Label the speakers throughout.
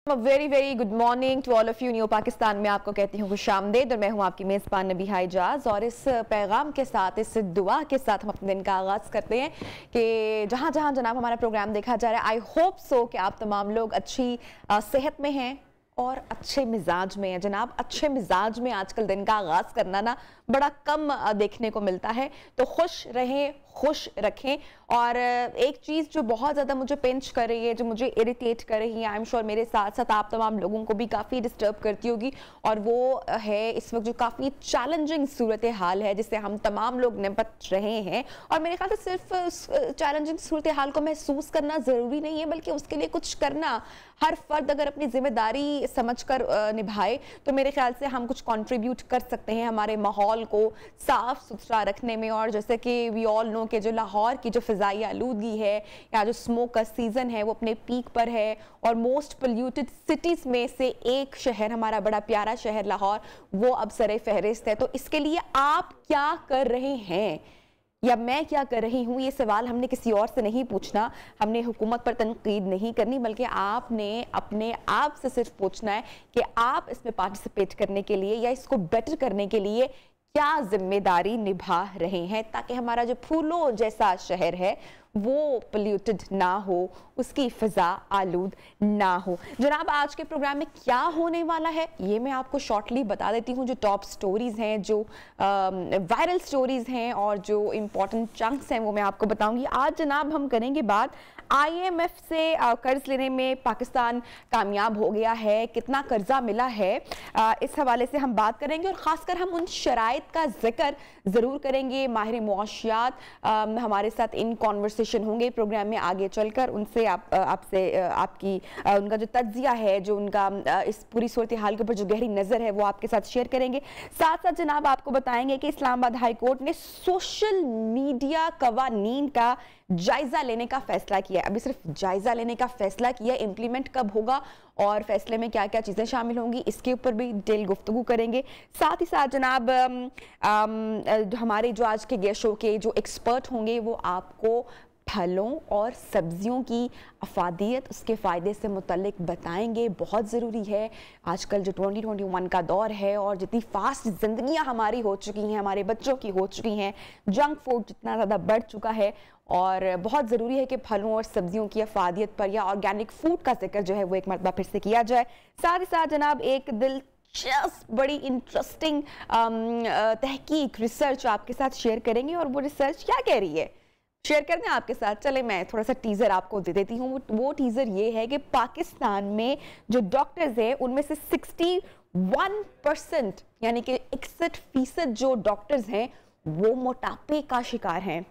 Speaker 1: Very very good morning to all of you. New Pakistan में आपको कहती हूँ खुशामदीद और मैं हूँ आपकी मेज़बान नबीहा इजाज़। और इस पैगाम के साथ, इस दुआ के साथ हम अपने दिन का आगाज़ करते हैं कि जहाँ जहाँ जनाब हमारा प्रोग्राम देखा जा रहा है, आई होप सो कि आप तमाम लोग अच्छी सेहत में हैं और अच्छे मिजाज में है। जनाब अच्छे मिजाज में आजकल दिन का आगाज़ करना ना बड़ा कम देखने को मिलता है, तो खुश रहें, खुश रखें। और एक चीज़ जो बहुत ज़्यादा मुझे पिंच कर रही है, जो मुझे इरिटेट कर रही है, आई एम श्योर मेरे साथ साथ आप तमाम लोगों को भी काफ़ी डिस्टर्ब करती होगी, और वो है इस वक्त जो काफ़ी चैलेंजिंग सूरत हाल है जिससे हम तमाम लोग निपट रहे हैं। और मेरे ख्याल से सिर्फ चैलेंजिंग सूरत हाल को महसूस करना ज़रूरी नहीं है, बल्कि उसके लिए कुछ करना, हर फर्द अगर अपनी जिम्मेदारी समझकर निभाए तो मेरे ख्याल से हम कुछ कंट्रीब्यूट कर सकते हैं हमारे माहौल को साफ सुथरा रखने में। और जैसे कि वी ऑल नो कि जो लाहौर की जो फ़िज़ाई आलूदगी है या जो स्मोक का सीज़न है वो अपने पीक पर है, और मोस्ट पोल्यूटेड सिटीज़ में से एक शहर, हमारा बड़ा प्यारा शहर लाहौर, वो अब सरे फहरिस्त है। तो इसके लिए आप क्या कर रहे हैं या मैं क्या कर रही हूँ, ये सवाल हमने किसी और से नहीं पूछना, हमने हुकूमत पर तनकीद नहीं करनी, बल्कि आपने अपने आप से सिर्फ पूछना है कि आप इसमें पार्टिसिपेट करने के लिए या इसको बेटर करने के लिए क्या जिम्मेदारी निभा रहे हैं, ताकि हमारा जो फूलों जैसा शहर है वो पोल्यूटेड ना हो, उसकी फ़िज़ा आलूद ना हो। जनाब आज के प्रोग्राम में क्या होने वाला है ये मैं आपको शॉर्टली बता देती हूँ। जो टॉप स्टोरीज़ हैं, जो वायरल स्टोरीज़ हैं और जो इम्पॉर्टेंट चंक्स हैं वो मैं आपको बताऊँगी। आज जनाब हम करेंगे बात IMF से कर्ज लेने में पाकिस्तान कामयाब हो गया है, कितना कर्जा मिला है, इस हवाले से हम बात करेंगे। और ख़ासकर हम उन शराइत का जिक्र ज़रूर करेंगे। माहिर मुआशियात हमारे साथ इन कॉन्वर्सेशन होंगे प्रोग्राम में आगे चलकर, उनसे आपसे आपकी उनका जो तज्जिया है, जो उनका इस पूरी सूरत हाल के ऊपर जो गहरी नज़र है वो आपके साथ शेयर करेंगे। साथ साथ जनाब आपको बताएंगे कि इस्लामाबाद हाई कोर्ट ने सोशल मीडिया कवानीन का जायजा लेने का फैसला किया है। अभी सिर्फ जायजा लेने का फैसला किया, इम्प्लीमेंट कब होगा और फैसले में क्या क्या चीज़ें शामिल होंगी, इसके ऊपर भी डिटेल गुफ्तगू करेंगे। साथ ही साथ जनाब हमारे जो आज के गेस्ट शो के जो एक्सपर्ट होंगे वो आपको फलों और सब्जियों की अफादियत, उसके फ़ायदे से मुतल्लिक बताएंगे। बहुत ज़रूरी है आजकल जो 2021 का दौर है और जितनी फास्ट ज़िंदगियां हमारी हो चुकी हैं, हमारे बच्चों की हो चुकी हैं, जंक फूड जितना ज़्यादा बढ़ चुका है, और बहुत ज़रूरी है कि फलों और सब्जियों की अफादियत पर या ऑर्गेनिक फूड का जिक्र जो है वो एक मरतबा फिर से किया जाए। साथ ही साथ जनाब एक दिलचस्प बड़ी इंटरेस्टिंग तहकीक, रिसर्च आपके साथ शेयर करेंगे, और वो रिसर्च क्या कह रही है शेयर करने आपके साथ। चले मैं थोड़ा सा टीज़र आपको दे देती हूँ। वो टीज़र ये है कि पाकिस्तान में जो डॉक्टर्स हैं उनमें से 61% यानी कि 61% जो डॉक्टर्स हैं वो मोटापे का शिकार हैं।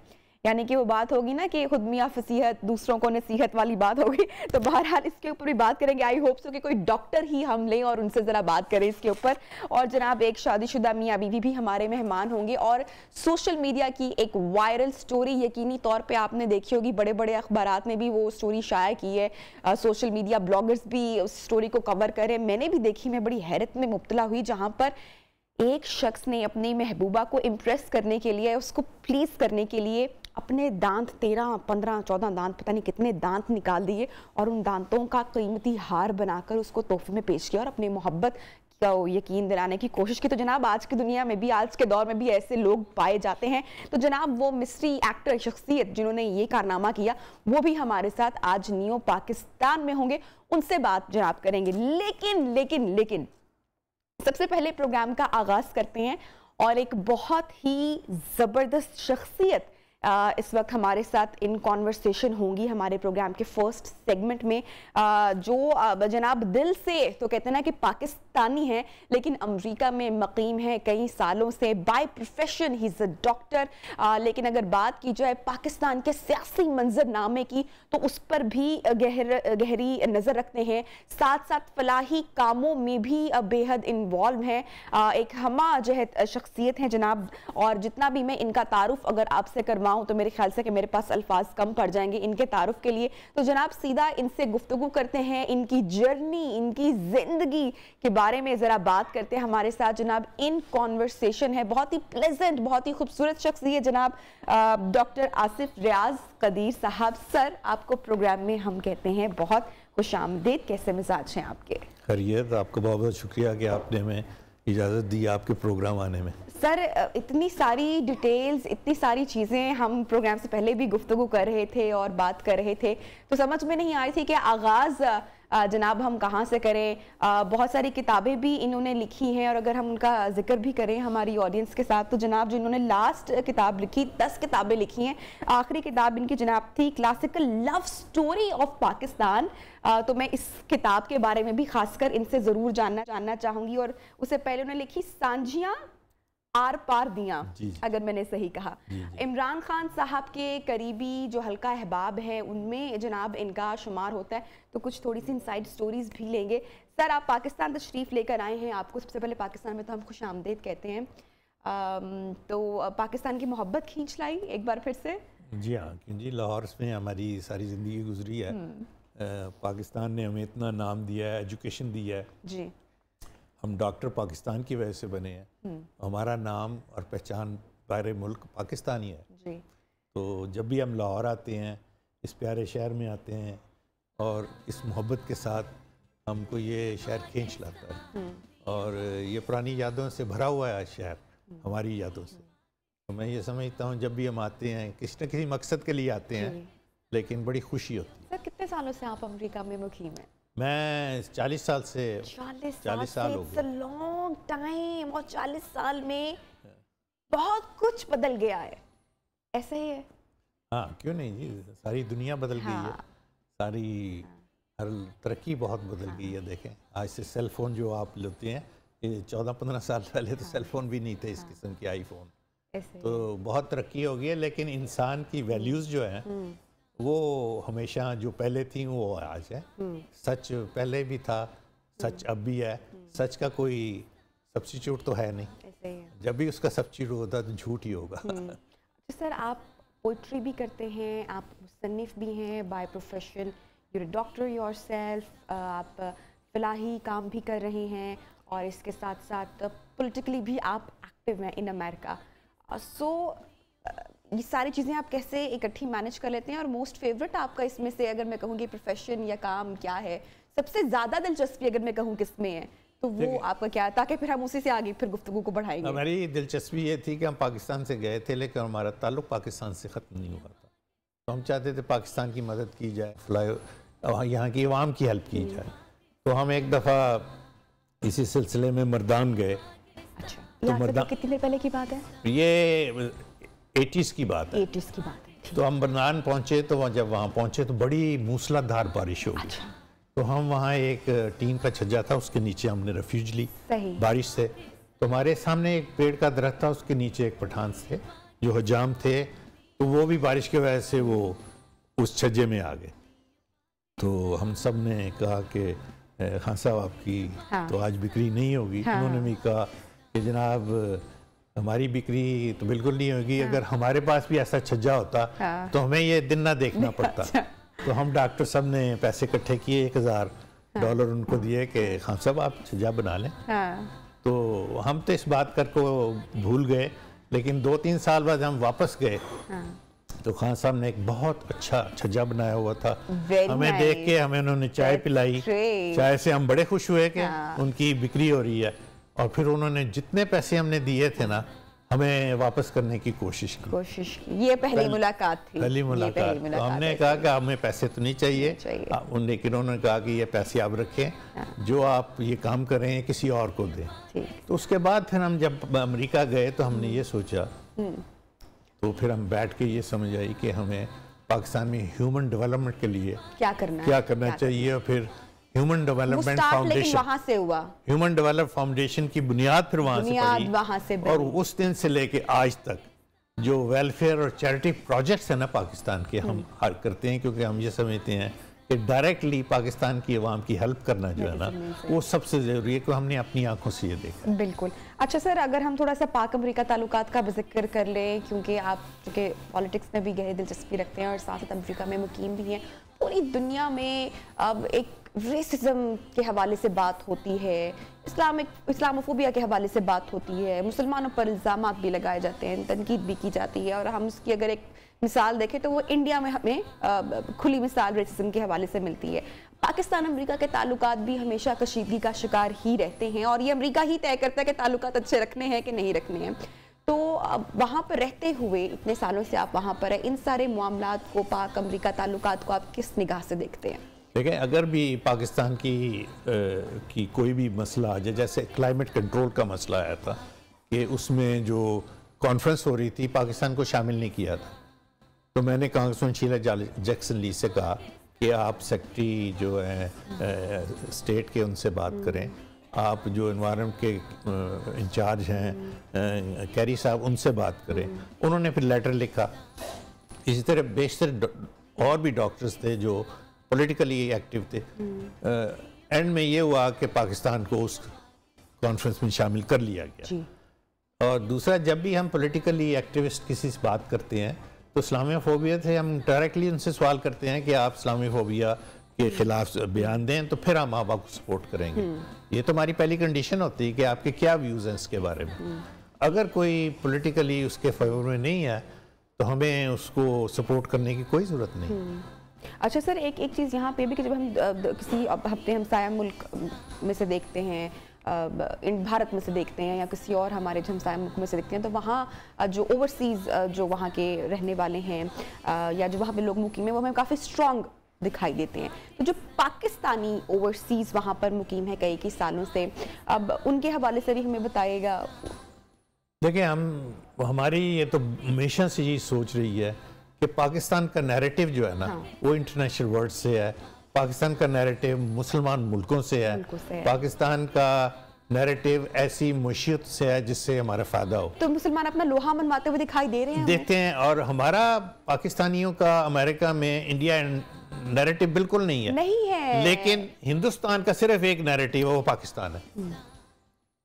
Speaker 1: यानी कि वो बात होगी ना कि खुद मियाँ फसीहत दूसरों को नसीहत वाली बात होगी। तो बहरहाल इसके ऊपर भी बात करेंगे। आई होप सो कि कोई डॉक्टर ही हम लें और उनसे ज़रा बात करें इसके ऊपर। और जनाब एक शादीशुदा मियाँ बीवी भी हमारे मेहमान होंगे, और सोशल मीडिया की एक वायरल स्टोरी यकीनी तौर पर आपने देखी होगी, बड़े बड़े अखबारात ने भी वो स्टोरी शाया की है, सोशल मीडिया ब्लॉगर्स भी उस स्टोरी को कवर करें, मैंने भी देखी, मैं बड़ी हैरत में मुब्तला हुई, जहाँ पर एक शख्स ने अपनी महबूबा को इम्प्रेस करने के लिए, उसको प्लीज़ करने के लिए अपने दांत 13, 15, 14 दांत, पता नहीं कितने दांत निकाल दिए और उन दांतों का कीमती हार बनाकर उसको तोहफे में पेश किया और अपनी मोहब्बत का यकीन दिलाने की कोशिश की। तो जनाब आज की दुनिया में भी, आज के दौर में भी ऐसे लोग पाए जाते हैं। तो जनाब वो मिस्ट्री एक्टर शख्सियत जिन्होंने ये कारनामा किया वो भी हमारे साथ आज न्यू पाकिस्तान में होंगे, उनसे बात जनाब करेंगे। लेकिन सबसे पहले प्रोग्राम का आगाज करते हैं, और एक बहुत ही ज़बरदस्त शख्सियत इस वक्त हमारे साथ इन कॉन्वर्सेशन होंगी हमारे प्रोग्राम के फर्स्ट सेगमेंट में, जो जनाब दिल से तो कहते हैं ना कि पाकिस्तानी है लेकिन अमेरिका में मुकीम है कई सालों से, by profession he is a doctor. लेकिन अगर बात की जाए पाकिस्तान के सियासी मंजरनामे की तो उस पर भी गहरी नज़र रखते हैं, साथ साथ फलाही कामों में भी बेहद इन्वॉल्व हैं। एक हमा जहद शख्सियत हैं जनाब, और जितना भी मैं इनका तारुफ अगर आपसे करवाऊँ तो मेरे ख्याल से कि मेरे पास अल्फाज कम पड़ जाएंगे इनके तारुफ के लिए। तो जनाब सीधा इनसे गुफ्तगू करते हैं, इनकी जर्नी, इनकी जिंदगी के बारे में जरा बात करते हैं। हमारे साथ जनाब इन कॉन्वर्सेशन है, बहुत ही प्लेजेंट, बहुत ही खूबसूरत शख्सियत जनाब डॉक्टर आसिफ रियाज कदीर साहब। सर आपको प्रोग्राम में हम कहते हैं बहुत खुशामदीद। कैसे मिजाज हैं आपके?
Speaker 2: खैरियत। आपका बहुत बहुत शुक्रिया कि आपने हमें इजाज़त दी आपके प्रोग्राम आने में।
Speaker 1: सर, इतनी सारी डिटेल्स, इतनी सारी चीज़ें हम प्रोग्राम से पहले भी गुफ्तगू कर रहे थे और बात कर रहे थे, तो समझ में नहीं आ रही थी कि आगाज़ जनाब हम कहाँ से करें। बहुत सारी किताबें भी इन्होंने लिखी हैं और अगर हम उनका जिक्र भी करें हमारी ऑडियंस के साथ, तो जनाब जो इन्होंने लास्ट किताब लिखी, 10 किताबें लिखी हैं। आखिरी किताब इनकी जनाब थी classical love story of Pakistan. तो मैं इस किताब के बारे में भी खासकर इनसे ज़रूर जानना चाहूँगी। और उससे पहले उन्होंने लिखी सांझियाँ आर पार दियाँ, अगर मैंने सही कहा। इमरान खान साहब के करीबी जो हल्का अहबाब है उनमें जनाब इनका शुमार होता है, तो कुछ थोड़ी सी इनसाइड स्टोरीज भी लेंगे। सर, आप पाकिस्तान तशरीफ़ लेकर आए हैं, आपको सबसे पहले पाकिस्तान में तो हम खुश आमदेद कहते हैं। तो पाकिस्तान की मोहब्बत खींच लाई एक बार फिर से?
Speaker 2: जी हाँ, क्योंकि लाहौर में हमारी सारी ज़िंदगी गुजरी है। पाकिस्तान ने हमें इतना नाम दिया है, एजुकेशन दी है जी। हम डॉक्टर पाकिस्तान की वजह से बने हैं। हमारा नाम और पहचान बाहर मुल्क पाकिस्तानी है जी। तो जब भी हम लाहौर आते हैं, इस प्यारे शहर में आते हैं और इस मोहब्बत के साथ हमको ये शहर खींच लाता है और ये पुरानी यादों से भरा हुआ है शहर, हमारी यादों से। तो मैं ये समझता हूँ जब भी हम आते हैं किसी न किसी मकसद के लिए आते हैं, लेकिन बड़ी खुशी होती है।
Speaker 1: सर, कितने सालों से आप अमेरिका में मुकीम हैं?
Speaker 2: मैं 40 साल से 40 साल हो गए।
Speaker 1: Long time. और 40 साल में बहुत कुछ बदल गया है, ऐसे ही है?
Speaker 2: हाँ, क्यों नहीं जी, सारी दुनिया बदल गई है। सारी हर तरक्की बहुत बदल गई है। देखें, आज से सेल फोन जो आप लेते हैं, 14-15 साल पहले तो सेल फोन भी नहीं थे इस किस्म के, आईफोन। तो बहुत तरक्की हो गई है, लेकिन इंसान की वैल्यूज़ जो है वो हमेशा जो पहले थी वो आज है। सच पहले भी था, सच अब भी है। सच का कोई सब्स्टिट्यूट तो है नहीं। ऐसे ही है। जब भी उसका सब्स्टिट्यूट होता है तो झूठ ही होगा।
Speaker 1: तो सर, आप पोइट्री भी करते हैं, आप मुसन्निफ भी हैं by profession, you're doctor yourself, आप फलाही काम भी कर रहे हैं और इसके साथ साथ पॉलिटिकली भी आप एक्टिव हैं इन अमेरिका। सो ये सारी चीज़ें आप कैसे इकट्ठी मैनेज कर लेते हैं? और मोस्ट फेवरेट आपका इसमें से अगर मैं कहूँगी प्रोफेशन या काम क्या है, सबसे ज़्यादा दिलचस्पी अगर मैं कहूँ किस में है, तो वो आपका क्या है, ताकि फिर हम उसी से आगे फिर गुफ्तगू को बढ़ाएंगे।
Speaker 2: हमारी दिलचस्पी ये थी कि हम पाकिस्तान से गए थे, लेकिन हमारा ताल्लुक पाकिस्तान से ख़त्म नहीं हुआ था। तो हम चाहते थे पाकिस्तान की मदद की जाए, यहाँ की आवाम की हेल्प की जाए। तो हम एक दफ़ा इसी सिलसिले में मर्दान गए।
Speaker 1: अच्छा, तो मर्दान कितने पहले की बात है?
Speaker 2: ये 80s की बात है।
Speaker 1: 80s की बात है।
Speaker 2: तो हम मर्दान पहुँचे, तो जब वहाँ पहुँचे तो बड़ी मूसलाधार बारिश हो गई। अच्छा। तो हम वहाँ एक टीन का छज्जा था, उसके नीचे हमने रेफ्यूज ली बारिश से। तो हमारे सामने एक पेड़ का दरख्त था, उसके नीचे एक पठान थे जो हजाम थे, तो वो भी बारिश की वजह से वो उस छज्जे में आ गए। तो हम सब ने कहा कि खान साहब आपकी तो आज बिक्री नहीं होगी। उन्होंने भी कहा कि जनाब हमारी बिक्री तो बिल्कुल नहीं होगी। अगर हमारे पास भी ऐसा छज्जा होता तो हमें ये दिन ना देखना पड़ता। तो हम डॉक्टर साहब ने पैसे इकट्ठे किए, $1000 उनको दिए कि खान साहब आप छज्जा बना लें। तो हम तो इस बात को भूल गए, लेकिन 2-3 साल बाद हम वापस गए तो खान साहब ने एक बहुत अच्छा छज्जा बनाया हुआ था। हमें देख के हमें उन्होंने चाय पिलाई। चाय से हम बड़े खुश हुए कि उनकी बिक्री हो रही है। और फिर उन्होंने जितने पैसे हमने दिए थे ना, हमें वापस करने की कोशिश की।
Speaker 1: ये पहली मुलाकात थी।
Speaker 2: पहली मुलाकात। तो हमने कहा कि हमें पैसे तो नहीं चाहिए, लेकिन उन्होंने कहा कि ये पैसे आप रखें, जो आप ये काम कर रहे हैं किसी और को दें। तो उसके बाद फिर हम जब अमेरिका गए तो हमने ये सोचा, तो फिर हम बैठ के ये समझ आई कि हमें पाकिस्तान में ह्यूमन डेवलपमेंट के लिए क्या करना चाहिए। और फिर ह्यूमन डेवलपमेंट फाउंडेशन
Speaker 1: वहाँ से हुआ।
Speaker 2: ह्यूमन डेवलपमेंट फाउंडेशन की बुनियाद फिर वहाँ से पड़ी। और उस दिन से लेके आज तक जो वेलफेयर और चैरिटी प्रोजेक्ट्स है ना पाकिस्तान के, हम हर करते हैं, क्योंकि हम ये समझते हैं कि डायरेक्टली पाकिस्तान की आवाम की हेल्प करना जो है ना, वो सबसे ज़रूरी है, कि हमने अपनी आंखों से ये देखा।
Speaker 1: बिल्कुल। अच्छा सर, अगर हम थोड़ा सा पाक अमेरिका ताल्लुकात का जिक्र कर लें, क्योंकि आप चूँकि पॉलिटिक्स में भी गहरी दिलचस्पी रखते हैं और साथ साथ अमेरिका में मुकीम भी हैं, पूरी दुनिया में अब एक रेसिज्म के हवाले से बात होती है, इस्लामोफोबिया के हवाले से बात होती है, मुसलमानों पर इल्ज़ामात भी लगाए जाते हैं, तनकीद भी की जाती है। और हम उसकी अगर एक मिसाल देखें तो वो इंडिया में हमें खुली मिसाल रेसिज्म के हवाले से मिलती है। पाकिस्तान अमेरिका के ताल्लुकात भी हमेशा कशीदगी का शिकार ही रहते हैं और ये अमेरिका ही तय करता है कि ताल्लुकात अच्छे रखने हैं कि नहीं रखने हैं। तो वहाँ पर रहते हुए इतने सालों से आप वहाँ पर हैं, इन सारे मामलात को, पाक अमेरिका ताल्लुकात को आप किस निगाह से देखते हैं?
Speaker 2: देखिए, अगर भी पाकिस्तान की कोई भी मसला आ जाए, जैसे क्लाइमेट कंट्रोल का मसला आया था कि उसमें जो कॉन्फ्रेंस हो रही थी पाकिस्तान को शामिल नहीं किया था, तो मैंने कांग्रेसमैन शीला जैक्सन ली से कहा कि आप सेक्रेटरी जो है स्टेट के उनसे बात करें, आप जो एनवायरनमेंट के इंचार्ज हैं कैरी साहब उनसे बात करें। उन्होंने फिर लेटर लिखा। इसी तरह बेशतर और भी डॉक्टर्स थे जो पॉलिटिकली एक्टिव थे। एंड में ये हुआ कि पाकिस्तान को उस कॉन्फ्रेंस में शामिल कर लिया गया। और दूसरा, जब भी हम पॉलिटिकली एक्टिविस्ट किसी से बात करते हैं तो इस्लामियोफोबिया से हम डायरेक्टली उनसे सवाल करते हैं कि आप इस्लामियोफोबिया के खिलाफ बयान दें तो फिर हम आपको सपोर्ट करेंगे। ये तो हमारी पहली कंडीशन होती है कि आपके क्या व्यूज़ हैं इसके बारे में। अगर कोई पॉलिटिकली उसके फेवर में नहीं है तो हमें उसको सपोर्ट करने की कोई ज़रूरत नहीं।
Speaker 1: अच्छा सर, एक चीज़ यहाँ पे भी कि जब हम किसी हफ्ते हमसाया मुल्क में से देखते हैं, भारत में से देखते हैं या किसी और हमारे हमसाया मुल्क में से देखते हैं, तो वहाँ जो ओवरसीज़ जो वहाँ के रहने वाले हैं या जो वहाँ पे लोग मुकीम हैं वो हमें काफ़ी स्ट्रॉन्ग दिखाई देते हैं। तो जो पाकिस्तानी ओवरसीज़ वहाँ पर मुकीम है कई सालों से, अब उनके हवाले से भी हमें बताइएगा।
Speaker 2: देखिए, हमारी ये तो हमेशा से ये सोच रही है कि पाकिस्तान का नैरेटिव जो है ना, वो इंटरनेशनल वर्ल्ड से है। पाकिस्तान का नैरेटिव मुसलमान मुल्कों से है। पाकिस्तान का नैरेटिव ऐसी मुशीयत से है जिससे हमारा फायदा हो।
Speaker 1: तो मुसलमान अपना लोहा मनवाते हुए दिखाई दे रहे हैं,
Speaker 2: देते हैं। और हमारा पाकिस्तानियों का अमेरिका में इंडिया नैरेटिव बिल्कुल नहीं है। लेकिन हिंदुस्तान का सिर्फ एक नैरेटिव है, वो पाकिस्तान है।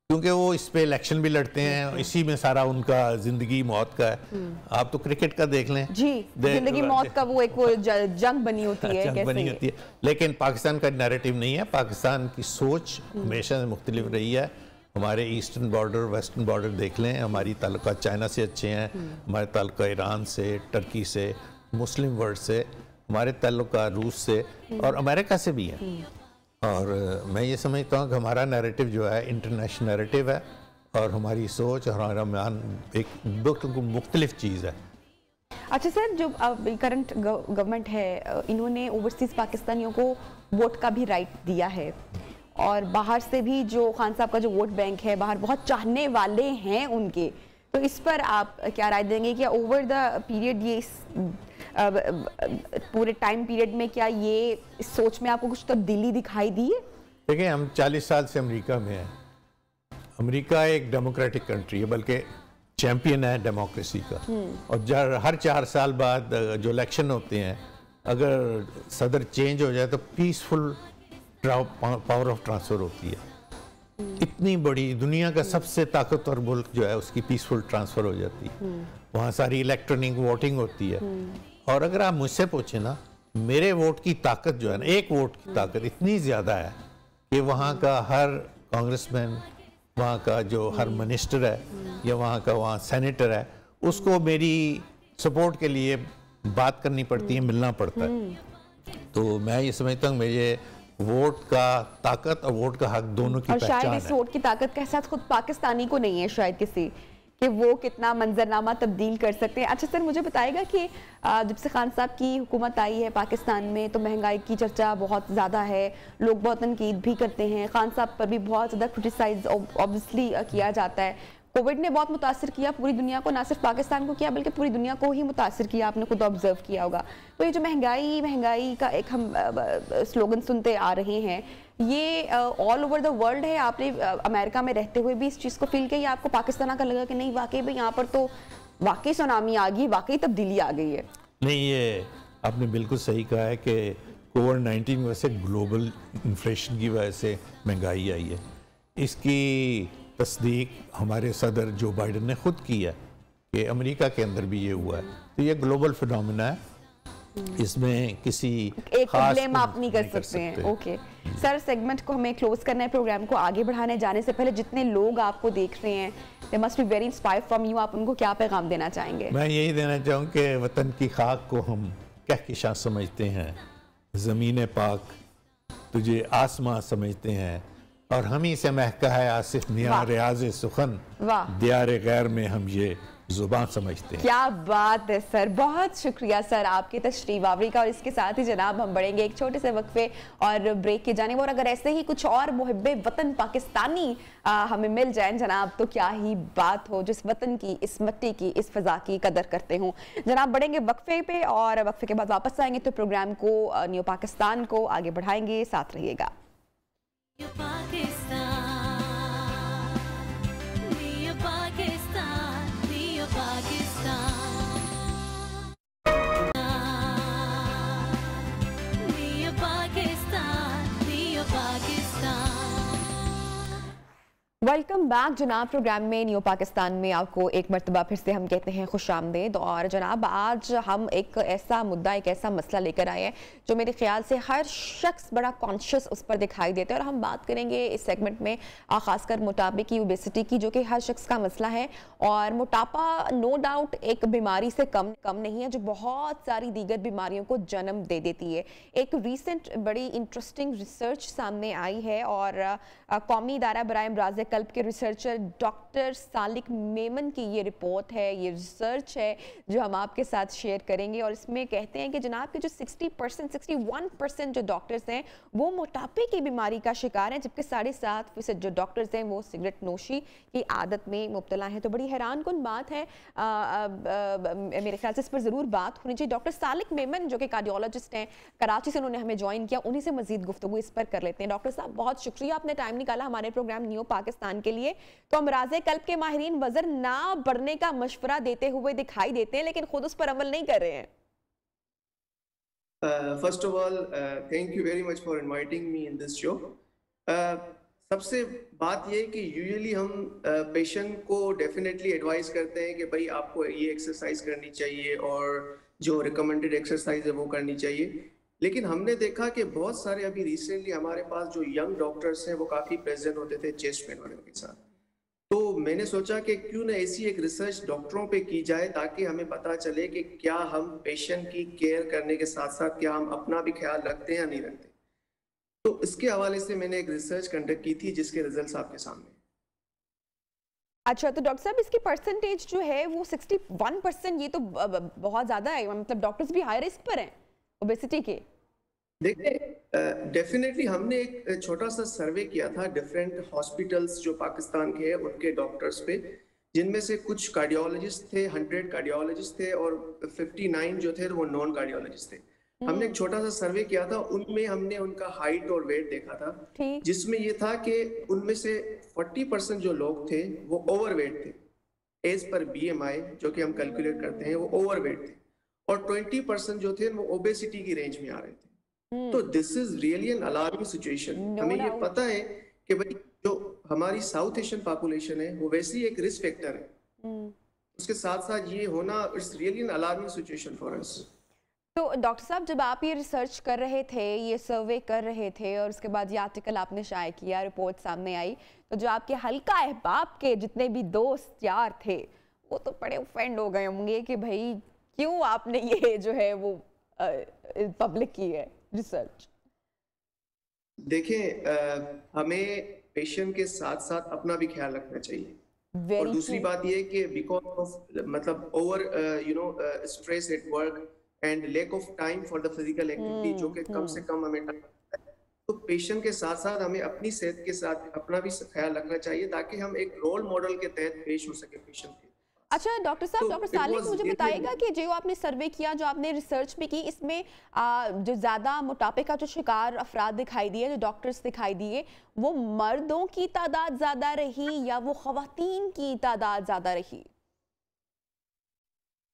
Speaker 2: क्योंकि वो इस पे इलेक्शन भी लड़ते हैं, इसी में सारा उनका जिंदगी मौत का है। आप तो क्रिकेट का देख लें
Speaker 1: जी, जिंदगी मौत का वो एक जंग बनी होती है,
Speaker 2: जंग बनी होती है। लेकिन पाकिस्तान का नैरेटिव नहीं है। पाकिस्तान की सोच हमेशा से मुख्तलिफ रही है। हमारे ईस्टर्न बॉर्डर, वेस्टर्न बॉर्डर देख लें, हमारी ताल्लुकात चाइना से अच्छे हैं, हमारे ताल्लुकात ईरान से, टर्की से, मुस्लिम वर्ल्ड से, हमारे ताल्लुकात रूस से और अमेरिका से भी हैं। और मैं ये समझता हूँ कि हमारा नैरेटिव जो है इंटरनेशनल नैरेटिव है और हमारी सोच और हमारा मान एक बिल्कुल मुख्तलिफ चीज़ है।
Speaker 1: अच्छा सर, जो करंट गवर्नमेंट है इन्होंने ओवरसीज़ पाकिस्तानियों को वोट का भी राइट दिया है और बाहर से भी जो खान साहब का जो वोट बैंक है, बाहर बहुत चाहने वाले हैं उनके। तो इस पर आप क्या राय देंगे? क्या ओवर द पीरियड ये पूरे टाइम पीरियड में क्या ये इस सोच में आपको कुछ तब्दीली दिखाई दी है?
Speaker 2: देखिए, हम 40 साल से अमेरिका में हैं। अमेरिका एक डेमोक्रेटिक कंट्री है, बल्कि चैंपियन है डेमोक्रेसी का। और हर 4 साल बाद जो इलेक्शन होते हैं, अगर सदर चेंज हो जाए तो पीसफुल पावर ऑफ ट्रांसफ़र होती है। इतनी बड़ी दुनिया का सबसे ताकतवर मुल्क जो है उसकी पीसफुल ट्रांसफ़र हो जाती है। वहाँ सारी इलेक्ट्रॉनिक वोटिंग होती है। और अगर आप मुझसे पूछे ना, मेरे वोट की ताकत जो है ना, एक वोट की ताकत इतनी ज़्यादा है कि वहाँ का हर कांग्रेसमैन, वहाँ का जो हर मिनिस्टर है या वहाँ सेनेटर है, उसको मेरी सपोर्ट के लिए बात करनी पड़ती है, मिलना पड़ता है। तो मैं ये समझता हूँ मेरे वोट का ताकत और वोट का हक दोनों की पहचान है।
Speaker 1: शायद इस वोट की ताकत का एहसास खुद पाकिस्तानी को नहीं है शायद किसी, कि वो कितना मंजरनामा तब्दील कर सकते हैं। अच्छा सर, मुझे बताएगा कि जब से खान साहब की हुकूमत आई है पाकिस्तान में तो महंगाई की चर्चा बहुत ज़्यादा है, लोग बहुत तनकीद भी करते हैं, खान साहब पर भी बहुत ज़्यादा क्रिटिसाइज ऑब्वियसली किया जाता है। कोविड ने बहुत मुतासिर किया पूरी दुनिया को, ना सिर्फ पाकिस्तान को किया बल्कि पूरी दुनिया को ही मुतासिर किया, आपने खुद ऑब्जर्व किया होगा। तो ये जो महंगाई का एक हम स्लोगन सुनते आ रहे हैं, ये ऑल ओवर द वर्ल्ड है। आपने अमेरिका में रहते हुए भी इस चीज़ को फील किया, आपको पाकिस्तान का लगा कि नहीं वाकई भाई यहाँ पर तो वाकई सुनामी आ गई, वाकई तब्दीली आ गई है?
Speaker 2: नहीं, ये आपने बिल्कुल सही कहा है कि कोविड-19 की वजह से ग्लोबल इन्फ्लेशन की वजह से महंगाई आई है। इसकी तस्दीक हमारे सदर जो बाइडन ने खुद की है कि अमेरिका के अंदर भी ये हुआ है। तो ये ग्लोबल फिनोमेना है, इसमें किसी
Speaker 1: एक ब्लेम आप नहीं कर सकते हैं। ओके सर, सेगमेंट को हमें क्लोज करना है, प्रोग्राम को आगे बढ़ाने जाने से पहले जितने लोग आपको देख रहे हैं, they must be very inspired from you, आप उनको क्या पैगाम देना चाहेंगे?
Speaker 2: मैं यही देना चाहूँ कि वतन की खाक को हम कहकशां समझते हैं, ज़मीन पाक तुझे आसमां समझते हैं, और हम ही से महका है आसिफ मियाँ रियाज सुखन, दियारे गैर में हम ये जुबान समझते हैं।
Speaker 1: क्या बात है सर, बहुत शुक्रिया सर आपकी तशरीफ आवरी का। और इसके साथ ही जनाब हम बढ़ेंगे एक छोटे से वक्फे और ब्रेक की जानिब। और अगर ऐसे ही कुछ और मुहिब्बे वतन पाकिस्तानी हमें मिल जाए जनाब, तो क्या ही बात हो, जिस वतन की, इस मिट्टी की, इस फजा की कदर करते हों। जनाब बढ़ेंगे वक्फे पे, और वक्फे के बाद वापस आएंगे तो प्रोग्राम को, न्यू पाकिस्तान को आगे बढ़ाएंगे। साथ रहिएगा। वेलकम बैक जनाब। प्रोग्राम में न्यू पाकिस्तान में आपको एक मरतबा फिर से हम कहते हैं खुश आमदेद। और जनाब आज हम एक ऐसा मुद्दा, एक ऐसा मसला लेकर आए हैं जो मेरे ख्याल से हर शख्स बड़ा कॉन्शियस उस पर दिखाई देता है। और हम बात करेंगे इस सेगमेंट में खासकर मोटापे की, ओबेसिटी की, जो कि हर शख्स का मसला है। और मोटापा नो डाउट एक बीमारी से कम नहीं है, जो बहुत सारी दीगर बीमारियों को जन्म दे देती है। एक रिसेंट बड़ी इंटरेस्टिंग रिसर्च सामने आई है, और कौमी इदारा बराए अमराज़ कल्ब के रिसर्चर डॉक्टर सालिक मेमन की ये रिपोर्ट है, ये रिसर्च है जो हम आपके साथ शेयर करेंगे। और इसमें कहते हैं कि जनाब के जो 60%, 61% जो डॉक्टर्स हैं वो मोटापे की बीमारी का शिकार हैं, जबकि 7.5% जो डॉक्टर्स हैं वो सिगरेट नोशी की आदत में मुब्तला हैं। तो बड़ी हैरानकुन बात है, मेरे ख्याल से इस पर ज़रूर बात होनी चाहिए। डॉक्टर सालिक मेमन जो कि कार्डियोलॉजिस्ट हैं, कराची से उन्होंने हमें ज्वाइन किया, उन्हीं से मजीद गुफ्तगू इस पर कर लेते हैं। डॉक्टर साहब बहुत शुक्रिया, आपने टाइम निकाला हमारे प्रोग्राम न्यू पाकिस्तान के लिए। तो अमराज़े कल्ब के माहिरीन वजन ना बढ़ने का मशवरा देते हुए दिखाई देते हैं, लेकिन खुद उस पर अमल नहीं कर रहे हैं।
Speaker 3: First of all, thank you very much for inviting me in this show. सबसे बात ये कि यूजुअली हम पेशेंट को डेफिनेटली एडवाइस करते हैं कि भाई आपको ये एक्सरसाइज करनी चाहिए और जो रिकमेंडेड एक्सरसाइज है वो करनी चाहिए। लेकिन हमने देखा कि बहुत सारे अभी रिसेंटली हमारे पास जो यंग डॉक्टर्स हैं वो काफ़ी प्रेजेंट होते थे चेस्ट पेन वालों के साथ। तो मैंने सोचा कि क्यों ना ऐसी एक रिसर्च डॉक्टरों पे की जाए ताकि हमें पता चले कि क्या हम पेशेंट की केयर करने के साथ साथ क्या हम अपना भी ख्याल रखते हैं या नहीं रखते। तो इसके हवाले से मैंने एक रिसर्च कंडक्ट की थी जिसके रिजल्ट्स आपके सामने।
Speaker 1: अच्छा, तो डॉक्टर साहब इसकी परसेंटेज जो है वो 61%, ये तो बहुत ज़्यादा है, मतलब डॉक्टर्स भी हाई रिस्क पर हैं ओबेसिटी के।
Speaker 3: देखिए डेफिनेटली हमने एक छोटा सा सर्वे किया था डिफरेंट हॉस्पिटल्स जो पाकिस्तान के हैं उनके डॉक्टर्स पे, जिनमें से कुछ कार्डियोलॉजिस्ट थे, 100 कार्डियोलॉजिस्ट थे और 59 जो थे वो नॉन कार्डियोलॉजिस्ट थे। हमने एक छोटा सा सर्वे किया था, उनमें हमने उनका हाइट और वेट देखा था, जिसमें ये था कि उनमें से 40% जो लोग थे वो ओवरवेट थे एज पर BMI जो कि हम कैलकुलेट करते हैं, वो ओवरवेट थे, और 20% जो थे वो ओबेसिटी की रेंज में आ रहे थे। तो this is really an alarming situation. हमें ये पता है कि भाई जो हमारी साउथ एशियन पॉपुलेशन है वो वैसे ही एक रिस्क फैक्टर है, उसके साथ साथ ये होना it's really an alarming situation for us.
Speaker 1: तो डॉक्टर साहब जब आप ये रिसर्च कर रहे थे, ये सर्वे कर रहे थे, और उसके बाद ये आर्टिकल आपने शाया किया, रिपोर्ट सामने आई, तो जो आपके हल्का अहबाब के जितने भी दोस्त यार थे वो तो बड़े ऑफेंड हो गए होंगे कि भाई क्यों आपने ये जो है वो पब्लिक की है रिसर्च।
Speaker 3: देखें हमें पेशेंट के साथ साथ अपना भी ख्याल रखना चाहिए। और दूसरी बात ये कि बिकॉज ऑफ मतलब over stress at work and lack of time for the physical activity जो कि कम से कम हमें टाइम, तो पेशेंट के साथ साथ हमें अपनी सेहत के साथ अपना भी ख्याल रखना चाहिए ताकि हम एक रोल मॉडल के तहत पेश हो सके पेशेंट के।
Speaker 1: अच्छा डॉक्टर साहब, तो डॉक्टर सालिक मुझे बताएगा कि जो आपने सर्वे किया, जो आपने रिसर्च भी की, इसमें जो ज़्यादा मोटापे का जो शिकार अफराद दिखाई दिए, जो डॉक्टर्स दिखाई दिए, वो मर्दों की तादाद ज़्यादा रही या वो ख़वातीन की तादाद ज़्यादा रही?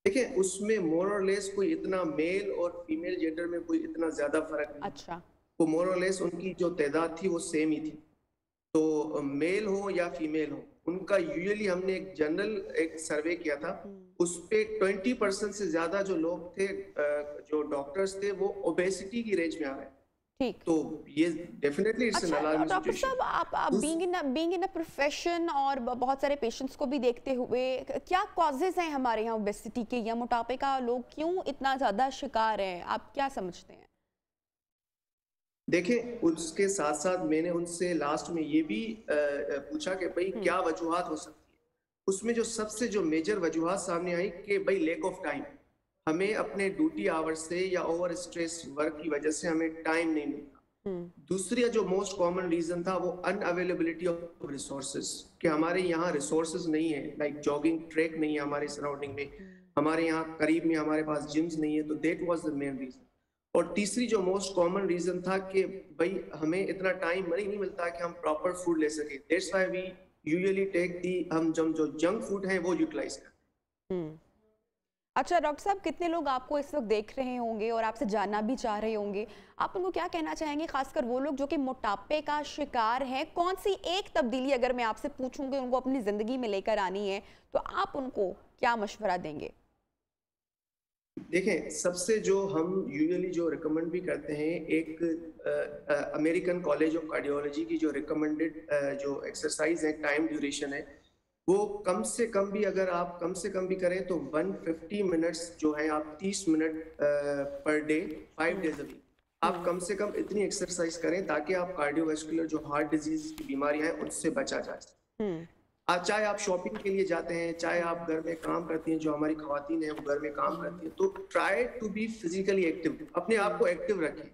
Speaker 3: देखिए उसमें मोर और लेस कोई इतना मेल और फीमेल जेंडर में कोई इतना ज़्यादा फर्क नहीं।
Speaker 1: अच्छा,
Speaker 3: वो मोर और लेस उनकी जो तादाद थी वो सेम ही थी। तो मेल हो या फीमेल हो, उनका यूजुअली हमने एक जनरल एक सर्वे किया था, उस पे 20% से ज्यादा जो लोग थे जो डॉक्टर्स थे वो ओबेसिटी की रेंज में आ रहे हैं।
Speaker 1: ठीक,
Speaker 3: तो ये definitely it's an alarming
Speaker 1: doctor साहब आप बीइंग इन अ प्रोफेशन और बहुत सारे पेशेंट्स को भी देखते हुए, क्या कॉजेज हैं हमारे यहाँ ओबेसिटी के या मोटापे का, लोग क्यों इतना ज्यादा शिकार हैं, आप क्या समझते हैं?
Speaker 3: देखें, उसके साथ साथ मैंने उनसे लास्ट में ये भी पूछा कि भाई क्या वजूहात हो सकती है। उसमें जो सबसे जो मेजर वजूहात सामने आई कि भाई लैक ऑफ टाइम, हमें अपने ड्यूटी आवर्स से या ओवर स्ट्रेस वर्क की वजह से हमें टाइम नहीं मिलता। दूसरी जो मोस्ट कॉमन रीजन था वो अनअवेलेबिलिटी ऑफ रिसोर्सेज, कि हमारे यहाँ रिसोर्सेज नहीं है, लाइक जॉगिंग ट्रैक नहीं है हमारे सराउंडिंग में, हमारे यहाँ करीब में हमारे पास जिम्स नहीं है, तो that was the main reason. और तीसरी जो मोस्ट कॉमन रीजन था कि भाई हमें इतना टाइम नहीं मिलता कि हम प्रॉपर फूड ले सके। That's why we usually take the, हम जो जंक फूड है वो यूटिलाइज करते।
Speaker 1: अच्छा डॉक्टर साहब, कितने लोग आपको इस वक्त देख रहे होंगे और आपसे जानना भी चाह रहे होंगे, आप उनको क्या कहना चाहेंगे, खासकर वो लोग जो कि मोटापे का शिकार हैं? कौन सी एक तब्दीली अगर मैं आपसे पूछूं कि उनको अपनी जिंदगी में लेकर आनी है तो आप उनको क्या मशवरा देंगे?
Speaker 3: देखें, सबसे जो हम यूजुअली जो रिकमेंड भी करते हैं, एक अमेरिकन कॉलेज ऑफ कार्डियोलॉजी की जो रिकमेंडेड जो एक्सरसाइज है, टाइम ड्यूरेशन है, वो कम से कम भी अगर आप कम से कम भी करें तो 150 मिनट्स जो है, आप 30 minute per day 5 days a week आप कम से कम इतनी एक्सरसाइज करें ताकि आप कार्डियोवास्कुलर जो हार्ट डिजीज की बीमारियां हैं उनसे बचा जा सके। चाहे आप शॉपिंग के लिए जाते हैं, चाहे आप घर में काम करती हैं, जो हमारी खवातीन हैं वो घर में काम करती हैं, तो try to be physically active, अपने आप को एक्टिव रखें।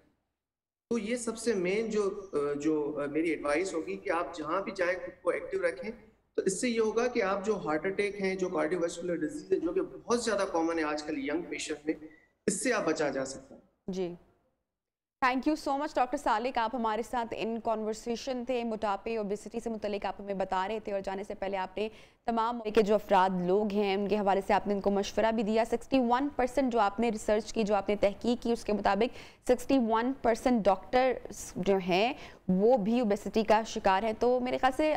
Speaker 3: तो ये सबसे मेन जो मेरी एडवाइस होगी कि आप जहाँ भी जाएं खुद को एक्टिव रखें। तो इससे ये होगा कि आप जो हार्ट अटैक हैं, जो कार्डियोवास्कुलर डिजीज है, जो कि बहुत ज्यादा कॉमन है आजकल यंग पेशेंट में, इससे आप बचा जा सकता है।
Speaker 1: जी, thank you so much doctor Salik, आप हमारे साथ इन कॉन्वर्सेशन थे, मोटापे ओबेसिटी से मुतल्लिक आप हमें बता रहे थे, और जाने से पहले आपने तमाम के जो अफराद लोग हैं उनके हवाले से आपने इनको मशवरा भी दिया। 61% जो आपने रिसर्च की, जो आपने तहकीक की, उसके मुताबिक 61% डॉक्टर जो हैं वो भी ओबेसिटी का शिकार है। तो मेरे ख्याल से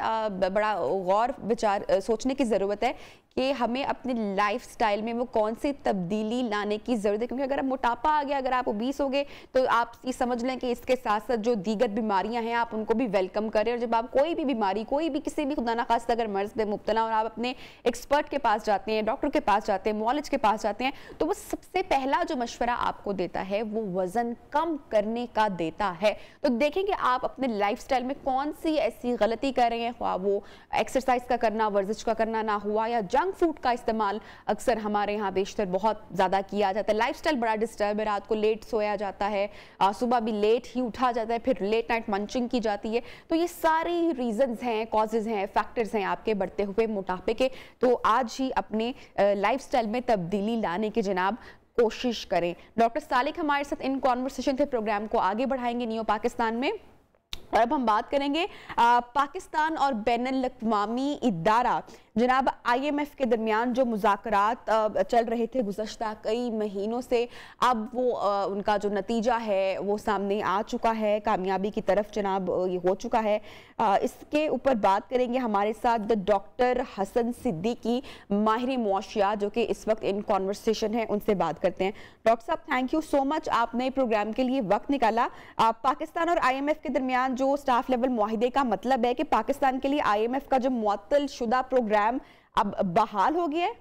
Speaker 1: बड़ा गौर विचार सोचने की ज़रूरत है कि हमें अपने लाइफस्टाइल में वो कौन सी तब्दीली लाने की ज़रूरत है, क्योंकि अगर मोटापा आ गया, अगर आप ओबीस हो गए, तो आप ये समझ लें कि इसके साथ साथ जो दीगर बीमारियां हैं आप उनको भी वेलकम करें। और जब आप कोई भी बीमारी, कोई भी किसी भी खुदा ना खास्ता अगर मर्ज में मुब्तला और आप अपने एक्सपर्ट के पास जाते हैं, डॉक्टर के पास जाते हैं, मुआलिज के पास जाते हैं, तो वो सबसे पहला जो मशवरा आपको देता है वो वजन कम करने का देता है। तो देखेंगे आप अपने लाइफस्टाइल में कौन सी ऐसी गलती कर रहे हैं, ख्वाह वो एक्सरसाइज का करना, वर्जिश का करना ना हुआ, या जंक फूड का इस्तेमाल अक्सर हमारे यहाँ बेशतर बहुत ज़्यादा किया जाता है। लाइफस्टाइल बड़ा डिस्टर्ब है, रात को लेट सोया जाता है, सुबह भी लेट ही उठा जाता है, फिर लेट नाइट मंचिंग की जाती है। तो ये सारी रीजंस हैं, कॉजेज हैं, फैक्टर्स हैं आपके बढ़ते हुए मोटापे के। तो आज ही अपने लाइफस्टाइल में तब्दीली लाने की जनाब कोशिश करें। डॉक्टर सालिक हमारे साथ इन कॉन्वर्सेशन थे, प्रोग्राम को आगे बढ़ाएंगे नियो पाकिस्तान में। और अब हम बात करेंगे पाकिस्तान और बैनुल अक़वामी इदारा जनाब IMF के दरमियान जो मुज़ाकरात चल रहे थे गुज़श्ता कई महीनों से, अब वो उनका जो नतीजा है वो सामने आ चुका है, कामयाबी की तरफ जनाब ये हो चुका है। इसके ऊपर बात करेंगे हमारे साथ डॉक्टर हसन सिद्दीकी, माहिर मुआशियात, जो कि इस वक्त इन कॉन्वर्सेशन है, उनसे बात करते हैं। डॉक्टर साहब, थैंक यू सो मच, आपने प्रोग्राम के लिए वक्त निकाला। पाकिस्तान और IMF के दरमियान जो स्टाफ लेवल मुआहिदे का मतलब है कि पाकिस्तान के लिए IMF का जो मुअत्तल शुदा प्रोग्राम अब बहाल हो गया है?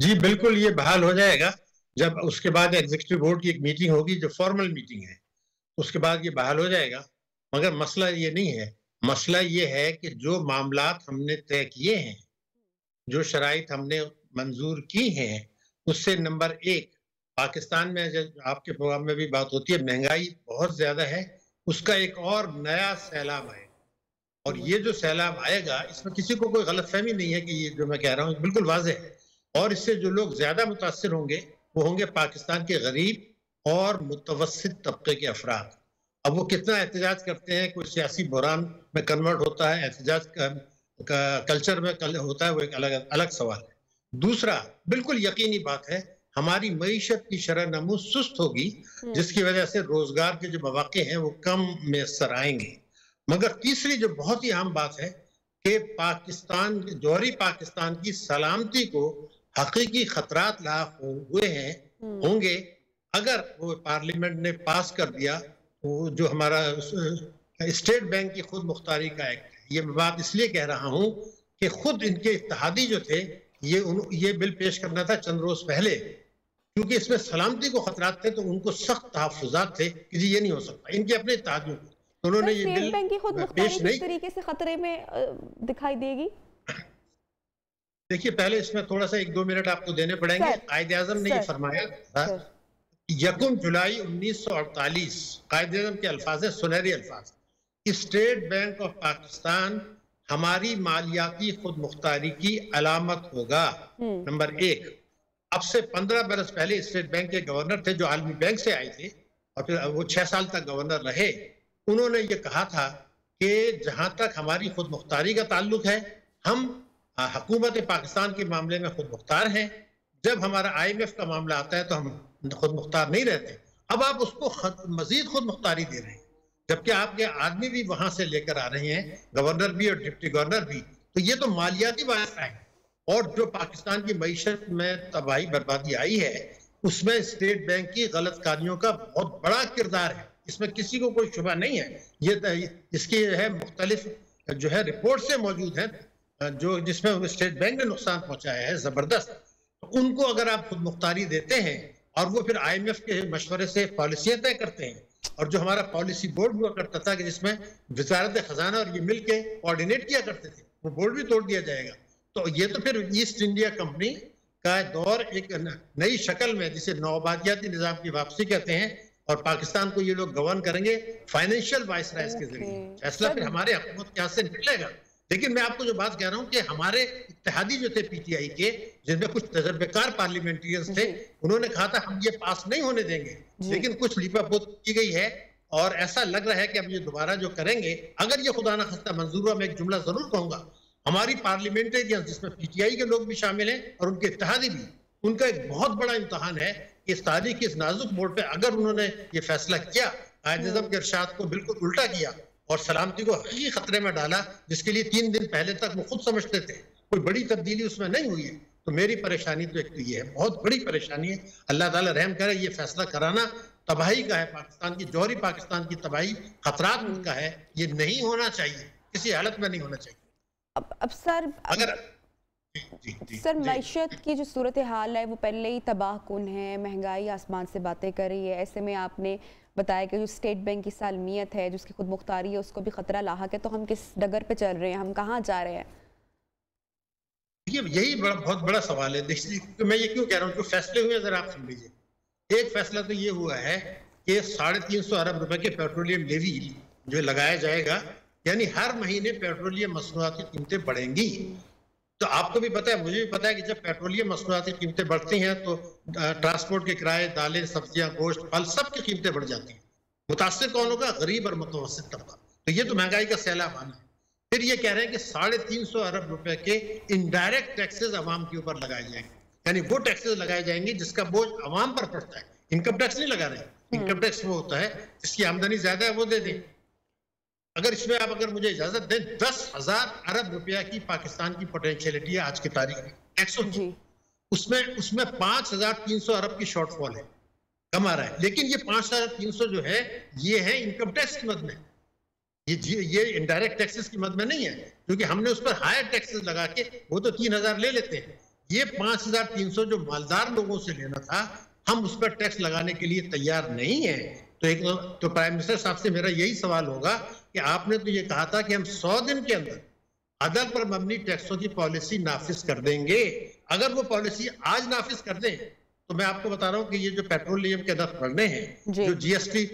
Speaker 4: जी बिल्कुल, ये बहाल हो जाएगा जब उसके बाद एग्जीक्यूटिव बोर्ड की एक मीटिंग होगी, जो फॉर्मल मीटिंग है, उसके बाद ये बहाल हो जाएगा। मगर मसला ये नहीं है, मसला ये है कि जो मामलात हमने तय किए हैं, जो शराइत हमने मंजूर की हैं, उससे नंबर 1 पाकिस्तान में, जब आपके प्रोग्राम में भी बात होती है, महंगाई बहुत ज्यादा है, उसका एक और नया सैलाब है। और ये जो सैलाब आएगा, इसमें किसी को कोई गलतफहमी नहीं है कि ये जो मैं कह रहा हूँ बिल्कुल वाज़ेह है। और इससे जो लोग ज्यादा मुतासिर होंगे वो होंगे पाकिस्तान के गरीब और मुतवस्सित तबके के अफराद। अब वो कितना एहतजाज करते हैं, कोई सियासी बहरान में कन्वर्ट होता है, एहतजाज का कल्चर में होता है, वो एक अलग सवाल है। दूसरा, बिल्कुल यकीनी बात है, हमारी मईशत की शरह नमू सुस्त होगी, जिसकी वजह से रोजगार के जो मौके हैं वो कम मैसर आएंगे। मगर तीसरी जो बहुत ही अहम बात है कि पाकिस्तान, जौहरी पाकिस्तान की सलामती को हकीकी खतरात लाक हुए हैं होंगे अगर वो पार्लियामेंट ने पास कर दिया वो जो हमारा स्टेट बैंक की खुद मुख्तारी का एक्ट है। ये बात इसलिए कह रहा हूं कि खुद इनके इत्तेहादी जो थे, ये बिल पेश करना था चंद रोज पहले, क्योंकि इसमें सलामती को खतरात थे, तो उनको सख्त तहफ़्फ़ुज़ात थे कि जी ये नहीं हो सकता, इनके अपने इत्तेहादियों को, तो उन्होंने ये बिल
Speaker 1: बैंक की खुद मुख्तारी
Speaker 4: पेश नहीं।
Speaker 1: किस तरीके से खतरे में दिखाई देगी?
Speaker 4: देखिए, पहले इसमें थोड़ा सा 1-2 मिनट आपको देने पड़ेंगे। कायदे-आज़म ने ये फरमाया था 1 जुलाई 1948, कायदे-आज़म के अल्फाज है, सुनहरी अल्फाज, स्टेट बैंक ऑफ पाकिस्तान हमारी मालियाती खुद मुख्तारी की अलामत होगा। नंबर 1, अब से 15 बरस पहले स्टेट बैंक के गवर्नर थे जो आलमी बैंक से आए थे और फिर वो 6 साल तक गवर्नर रहे। उन्होंने ये कहा था कि जहां तक हमारी खुद मुख्तारी का ताल्लुक है, हम हुकूमत पाकिस्तान के मामले में खुद मुख्तार हैं। जब हमारा IMF का मामला आता है तो हम खुद मुख्तार नहीं रहते। अब आप उसको मजीद खुद मुख्तारी दे रहे हैं, जबकि आपके आदमी भी वहां से लेकर आ रहे हैं, गवर्नर भी और डिप्टी गवर्नर भी। तो ये तो मालियाती वाक़या है, और जो पाकिस्तान की मईशत में तबाही बर्बादी आई है उसमें स्टेट बैंक की गलत कार्यों का बहुत बड़ा किरदार है, इसमें किसी को कोई शुबा नहीं है। ये इसकी है मुख्तलिफ जो है रिपोर्ट से मौजूद है, जो जिसमें स्टेट बैंक ने नुकसान पहुंचाया है ज़बरदस्त। तो उनको अगर आप खुद मुख्तारी देते हैं और वो फिर IMF के मशवरे से पॉलिसियां तय करते हैं, और जो हमारा पॉलिसी बोर्ड हुआ करता था कि जिसमें वजारत खजाना और ये मिल के कोऑर्डिनेट किया करते थे, वो बोर्ड भी तोड़ दिया जाएगा। तो ये तो फिर ईस्ट इंडिया कंपनी का दौर एक नई शक्ल में, जिसे नौआबादियाती निज़ाम की वापसी कहते हैं, और पाकिस्तान को ये लोग गवर्न करेंगे फाइनेंशियल वाइसरायज के जरिए। फैसला फिर हमारे हुकूमत के हाथ से निकलेगा। लेकिन मैं आपको जो बात कह रहा हूं कि हमारे इत्तेहादी जो थे PTI के, जिनमें कुछ तजर्बेकार पार्लियामेंट्रियंस थे, उन्होंने कहा था हम ये पास नहीं होने देंगे, लेकिन कुछ लीपापोत की गई है और ऐसा लग रहा है कि अब ये दोबारा जो करेंगे, अगर ये खुदा ना खास्ता मंजूर हुआ, मैं एक जुमला जरूर कहूंगा, हमारी पार्लियामेंट्रियंस जिसमें PTI के लोग भी शामिल हैं और उनके इत्तेहादी भी, उनका एक बहुत बड़ा इम्तहान है कि इस तारीख के इस नाजुक मोड़ पे अगर उन्होंने ये फैसला किया, कायदे-आज़म के इरशाद को बिल्कुल उल्टा किया और सलामती को हकीकी खतरे में डाला, जिसके लिए 3 दिन पहले तक वो खुद समझते थे, कोई बड़ी तब्दीली उसमें नहीं हुई है। तो मेरी परेशानी तो एक तो ये है, बहुत बड़ी परेशानी है। अल्लाह ताला रहम करे, ये फैसला कराना तबाही का है, पाकिस्तान की जौहरी पाकिस्तान की तबाही खतरात का है, ये नहीं होना चाहिए, किसी हालत में नहीं होना चाहिए।
Speaker 1: अब सर
Speaker 4: अगर
Speaker 1: सर मईशत की जो सूरत हाल है वो पहले ही तबाह कुन है, महंगाई आसमान से बातें कर रही है। ऐसे में आपने बताया कि जो स्टेट बैंक की सालमियत है, जिसकी खुद मुख्तारी है, उसको भी खतरा लाहक है। तो हम किस डगर पे चल रहे हैं, हम कहाँ जा रहे हैं?
Speaker 4: यही बहुत बड़ा सवाल है। देखिए मैं ये क्यों कह रहा हूँ, जो फैसले हुए जरा आप सुन लीजिए। एक फैसला तो ये हुआ है कि 350 अरब रुपए के पेट्रोलियम लेवी जो लगाया जाएगा, यानी हर महीने पेट्रोलियम मसनूआत की कीमतें बढ़ेंगी। तो आपको भी पता है, मुझे भी पता है कि जब पेट्रोलियम मसनूआत की कीमतें बढ़ती हैं तो ट्रांसपोर्ट के किराए, दालें, सब्जियां, गोश्त, फल, सब की कीमतें बढ़ जाती हैं। मुतासिर कौन होगा? गरीब और मुतवस्सित तबका। तो ये तो महंगाई का सैलाब आना है। फिर ये कह रहे हैं कि 350 अरब रुपए के इनडायरेक्ट टैक्सेस अवाम के ऊपर लगाए जाएंगे, यानी वो टैक्सेस लगाए जाएंगे जिसका बोझ अवाम पर पड़ता है। इनकम टैक्स नहीं लगा रहे, इनकम टैक्स वो होता है जिसकी आमदनी ज्यादा है वो दे दें। अगर इसमें आप अगर मुझे इजाजत दें, 10,000 अरब रुपया की पाकिस्तान की पोटेंशियलिटी है आज की तारीख में टैक्सों की, उसमें 5,300 अरब की शॉर्टफॉल है, कम आ रहा है। लेकिन ये 5,300 जो है ये है इनकम टैक्स की मद में, ये इनडायरेक्ट टैक्सेस की मद में नहीं है, क्योंकि हमने उस पर हायर टैक्सेस लगा के वो तो 3,000 ले लेते हैं। ये 5,300 जो मालदार लोगों से लेना था, हम उस पर टैक्स लगाने के लिए तैयार नहीं है। तो प्राइम मिनिस्टर साहब से मेरा यही सवाल होगा कि आपने तो ये कहा था कि हम 100 दिन के अंदर अदल पर मबनी टैक्सों की पॉलिसी नाफिज कर देंगे। अगर वो पॉलिसी आज नाफिज कर दें तो मैं आपको बता रहा हूँ कि ये जो पेट्रोलियम के नर्ख बढ़ने हैं, जो GST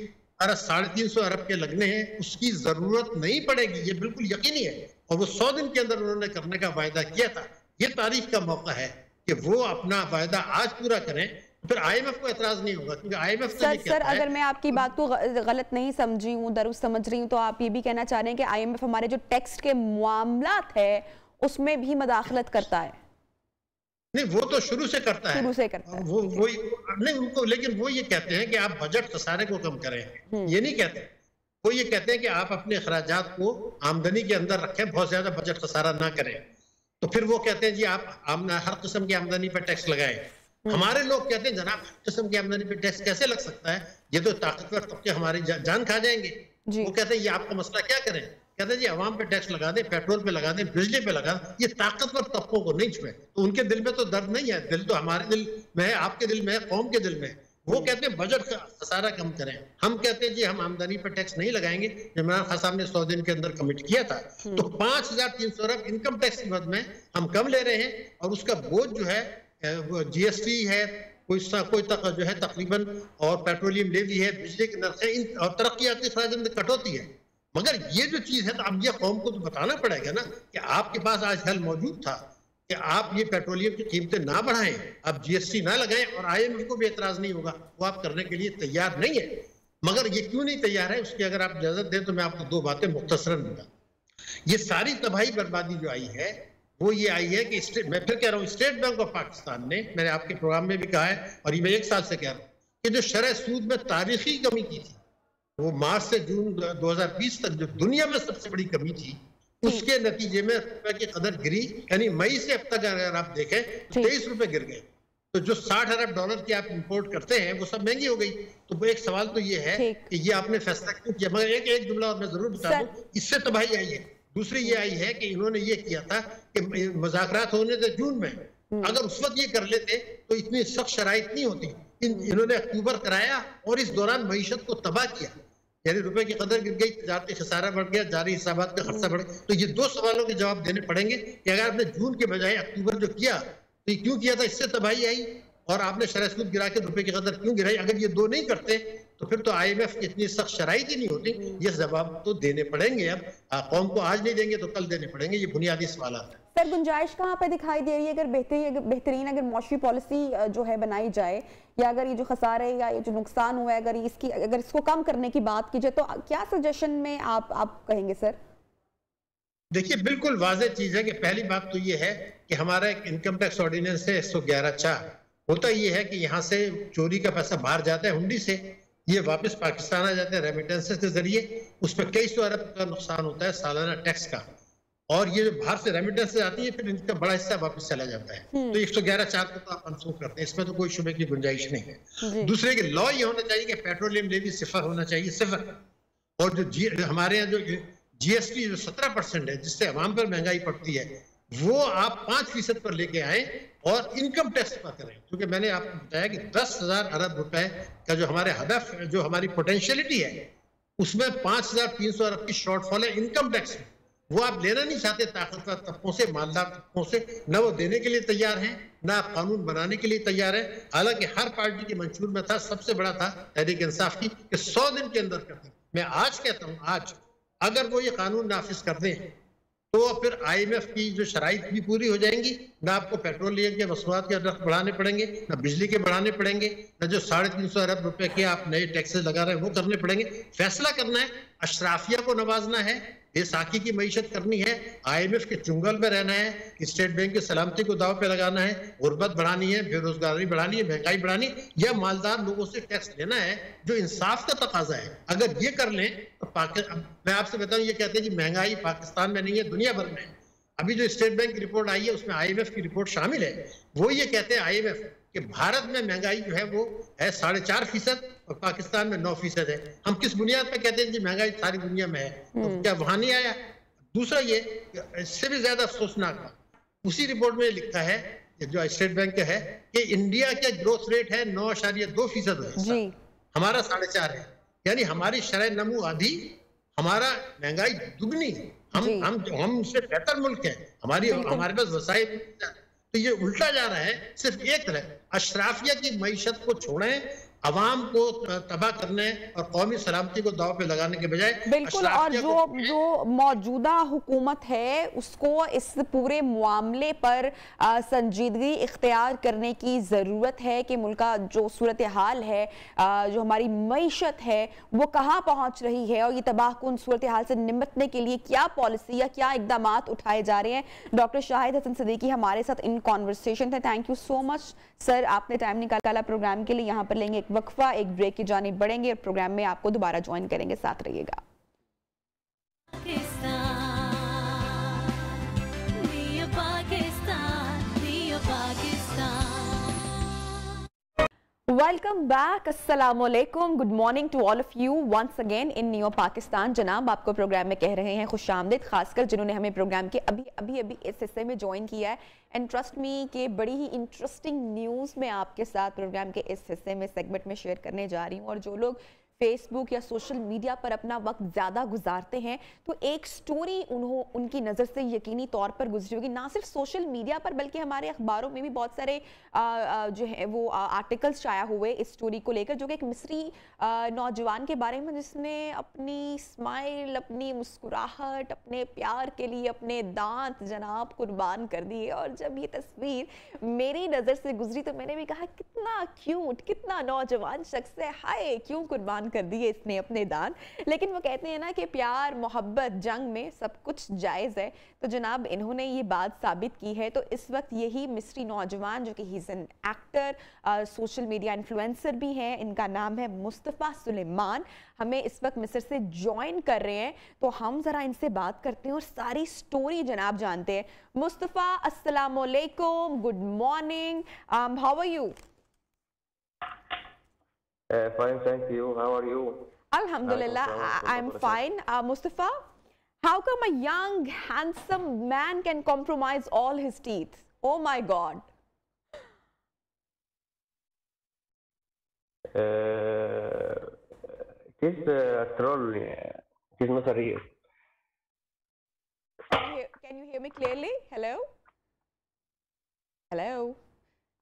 Speaker 4: 350 अरब के लगने हैं, उसकी जरूरत नहीं पड़ेगी, ये बिल्कुल यकीनी है। और वो 100 दिन के अंदर उन्होंने करने का वायदा किया था। ये तारीख का मौका है कि वो अपना वायदा आज पूरा करें, फिर IMF को एतराज नहीं होगा, क्योंकि IMF
Speaker 1: सर अगर मैं आपकी बात को गलत नहीं समझी हूँ, दुरुस्त समझ रही हूँ, तो आप ये भी कहना चाह रहे हैं कि IMF हमारे जो टैक्स के मामलात है उसमें भी मदाखलत करता है?
Speaker 4: नहीं, वो तो शुरू से करता है, वो नहीं उनको, लेकिन वो ये कहते हैं कि आप बजट खसारे को कम करें, ये नहीं कहते। वो ये कहते हैं कि आप अपने अखराजात को आमदनी के अंदर रखें, बहुत ज्यादा बजट खसारा ना करें। तो फिर वो कहते हैं जी आप हर किस्म की आमदनी पर टैक्स लगाएं। हमारे लोग कहते हैं जनाब हर किस्म की आमदनी पर टैक्स कैसे लग सकता है, ये तो ताकतवर तबके हमारी जान खा जाएंगे। वो कहते हैं ये आपका मसला क्या करें, कहते हैं जी अवाम पे टैक्स लगा दे, पेट्रोल पे लगा दे, बिजली पे लगा दे, ये ताकतवर तबकों को नहीं छुए। तो उनके दिल में तो दर्द नहीं है, दिल तो हमारे दिल में है, आपके दिल में है, कौम के दिल में है। वो कहते हैं बजट का खसारा कम करें, हम कहते हैं जी हम आमदनी पर टैक्स नहीं लगाएंगे। इमरान खान साहब ने 100 दिन के अंदर कमिट किया था, तो 5,300 अरब इनकम टैक्स की मद में हम कम ले रहे हैं, और उसका बोझ जो है GST है, कोई तक जो है तकरीबन, और पेट्रोलियम लेवी है, बिजली के नर्ख है, और तरक्याती खराज में कटौती है। मगर ये जो चीज है, तो अब ये कौम को तो बताना पड़ेगा ना कि आपके पास आज हल मौजूद था कि आप ये पेट्रोलियम की कीमतें ना बढ़ाएं, आप GST ना लगाएं, और IMF को भी एतराज नहीं होगा, वो आप करने के लिए तैयार नहीं है। मगर ये क्यों नहीं तैयार है, उसकी अगर आप इजाजत दें तो मैं आपको 2 बातें मुख्तसरन बता। ये सारी तबाही बर्बादी जो आई है वो ये आई है कि मैं फिर कह रहा हूँ, स्टेट बैंक ऑफ पाकिस्तान ने, मैंने आपके प्रोग्राम में भी कहा है और ये मैं 1 साल से कह रहा हूँ कि जो शरह सूद में तारीखी कमी की थी, वो मार्च से जून 2020 तक जो दुनिया में सबसे बड़ी कमी थी, उसके नतीजे में रुपए की कदर गिरी। यानी मई से अब तक अगर आप देखें तो 23 रुपए गिर गए। तो जो 60 अरब डॉलर की आप इंपोर्ट करते हैं वो सब महंगी हो गई। तो एक सवाल तो ये है कि ये आपने फैसला क्यों किया। मगर एक जुमला और मैं जरूर बता दूं, इससे तबाही आई है। दूसरी ये आई है कि इन्होंने ये किया था कि मुज़ाकरात होने थे जून में, अगर उस वक्त ये कर लेते तो इतनी सख्त शराइत नहीं होती। इन्होंने अक्टूबर कराया और इस दौरान मईशत को तबाह किया, यानी रुपए की कदर गिर गई, तजारती खसारा बढ़ गया, जारी हिसाबात का खर्चा बढ़ गया। तो ये 2 सवालों के जवाब देने पड़ेंगे कि अगर आपने जून के बजाय अक्टूबर जो किया तो ये क्यों किया था, इससे तबाही आई, और आपने शरह सूद गिरा के रुपए की कदर क्यों गिराई। अगर ये 2 नहीं करते तो फिर तो IMF की इतनी सख्त शराइत ही नहीं होती। ये जवाब तो देने पड़ेंगे, अब कौम को आज नहीं देंगे तो कल देने पड़ेंगे। ये बुनियादी सवाल है।
Speaker 1: सर, गुंजाइश कहाँ पे दिखाई दे रही है अगर बेहतरीन अगर मौशरी पॉलिसी जो है बनाई जाए, या अगर ये जो खसारे या ये जो नुकसान हुआ है अगर इसको कम करने की बात की जाए, तो क्या सजेशन में आप कहेंगे सर?
Speaker 4: देखिए, बिल्कुल वाज़ेह चीज है कि पहली बात तो ये है कि हमारा एक इनकम टैक्स ऑर्डिनेंस है 111(4). होता ये है कि यहाँ से चोरी का पैसा बाहर जाता है हुंडी से, ये वापस पाकिस्तान आ जाता है रेमिटेंसेस के जरिए, उसमें कई सौ अरब का नुकसान होता है सालाना टैक्स का, और ये जो बाहर से रेमिटेंसेस आती है फिर इनका बड़ा हिस्सा वापस चला जाता है। तो 111(4) को तो आप मनसूख करते हैं, इसमें तो कोई शुबे की गुंजाइश नहीं है। दूसरे के लॉ ये होना चाहिए कि पेट्रोलियम लेवी 0 होना चाहिए, 0। और जो हमारे यहाँ जो GST जो 17% है जिससे अवाम पर महंगाई पड़ती है, वो आप 5% पर लेके आए और इनकम टैक्स पर करें। क्योंकि मैंने आपको बताया कि 10,000 अरब रुपए का जो हमारे हदफ, जो हमारी पोटेंशियलिटी है, उसमें 5,300 अरब की शॉर्टफॉल है इनकम टैक्स में। वो आप लेना नहीं चाहते ताकतवर तबकों से, मालदार तबकों से, न वो देने के लिए तैयार हैं, न आप कानून बनाने के लिए तैयार है। हालांकि हर पार्टी के मंशूर में था, सबसे बड़ा था तहरीक इंसाफ की, कि 100 दिन के अंदर करते। मैं आज कहता हूँ, आज अगर वो ये कानून नाफिज कर दें तो फिर IMF की जो शराइत भी पूरी हो जाएंगी। ना आपको पेट्रोलियम के मसनूआत के रख बढ़ाने पड़ेंगे, ना बिजली के बढ़ाने पड़ेंगे, ना जो 350 अरब रुपए के आप नए टैक्सेस लगा रहे हैं वो करने पड़ेंगे। फैसला करना है, अशराफिया को नवाजना है, बेसाखी की मईशत करनी है, IMF के चुंगल में रहना है, स्टेट बैंक की सलामती को दाव पे लगाना है, गुर्बत बढ़ानी है, बेरोजगारी बढ़ानी है, महंगाई बढ़ानी, या मालदार लोगों से टैक्स लेना है जो इंसाफ का तकाजा है। अगर ये कर लें तो मैं आपसे बताऊं, ये कहते हैं कि महंगाई पाकिस्तान में नहीं है, दुनिया भर में है। अभी जो स्टेट बैंक की रिपोर्ट आई है उसमें IMF की रिपोर्ट शामिल है। वो ये कहते हैं IMF कि भारत में महंगाई जो है वो है 4.5% और पाकिस्तान में 9% है। हम किस बुनियाद पे कहते हैं कि महंगाई सारी दुनिया में है, तो क्या वहां नहीं आया? दूसरा ये, इससे भी ज्यादा अफसोसनाक, उसी रिपोर्ट में लिखा है जो स्टेट बैंक का है कि इंडिया का ग्रोथ रेट है 9.2% है, हमारा 4.5 है। यानी हमारी शरह नमू आधी, हमारा महंगाई दुगनी। हम उससे बेहतर मुल्क है, हमारे पास वसाइल। तो ये उल्टा जा रहा है। सिर्फ एक तरह अशराफिया की मईशत को छोड़ें, अवाम को तबाह करने और कौमी सलामती को दाव पे लगाने के बजाय
Speaker 1: बिल्कुल। और जो मौजूदा हुकूमत है उसको इस पूरे मामले पर संजीदगी इख्तियार करने की ज़रूरत है कि मुल्क का जो सूरत हाल है, जो हमारी मईशत है वो कहाँ पहुँच रही है, और ये तबाहकुन सूरत हाल से निपटने के लिए क्या पॉलिसी या क्या इकदाम उठाए जा रहे हैं। डॉक्टर शाहिद हसन सिद्दीकी हमारे साथ इन कॉन्वर्सेशन थे। Thank you so much sir, आपने टाइम निकाला प्रोग्राम के लिए। यहाँ पर लेंगे एक वक्फा, एक ब्रेक की जानिब बढ़ेंगे और प्रोग्राम में आपको दोबारा ज्वाइन करेंगे, साथ रहिएगा। वेलकम बैक, अस्सलाम वालेकुम, good morning to all of you once again in new Pakistan. जनाब आपको प्रोग्राम में कह रहे हैं खुशामदीद, खासकर जिन्होंने हमें प्रोग्राम के अभी इस हिस्से में ज्वाइन किया है। एंड ट्रस्ट मी कि बड़ी ही इंटरेस्टिंग न्यूज़ मैं आपके साथ प्रोग्राम के इस हिस्से में सेगमेंट में शेयर करने जा रही हूँ। और जो लोग फेसबुक या सोशल मीडिया पर अपना वक्त ज़्यादा गुजारते हैं तो एक स्टोरी उनकी नज़र से यकीनी तौर पर गुजरी होगी, ना सिर्फ सोशल मीडिया पर बल्कि हमारे अखबारों में भी बहुत सारे जो है वो आर्टिकल्स शाया हुए इस स्टोरी को लेकर, जो कि एक मिस्री नौजवान के बारे में जिसने अपनी स्माइल, अपनी मुस्कुराहट, अपने प्यार के लिए अपने दांत जनाब कुर्बान कर दिए। और जब ये तस्वीर मेरी नज़र से गुजरी तो मैंने भी कहा कितना क्यूट, कितना नौजवान शख्स है, हाय क्यों कुर्बान कर दिए इसने अपने दांत। लेकिन वो कहते हैं ना कि प्यार, मोहब्बत, जंग में सब कुछ जायज़ है। तो जनाब इन्होंने ये बात साबित की है। तो इस वक्त यही मिस्री नौजवान जो कि he is an actor, social media influencer भी हैं, इनका नाम है मुस्तफ़ा सुलेमान, हमें इस वक्त मिस्र से ज्वाइन कर रहे हैं। तो हम ज़रा इनसे बात करते हैं और सारी स्टोरी जनाब जानते हैं। मुस्तफ़ा, अस्सलाम वालेकुम, good morning, how are you?
Speaker 5: Fine, thank you. How are you?
Speaker 1: Alhamdulillah, I'm fine. Mustafa, how come a young, handsome man can compromise all his teeth? Oh my God.
Speaker 5: It is a troll. It is not real.
Speaker 1: Can you hear me clearly? Hello? Hello?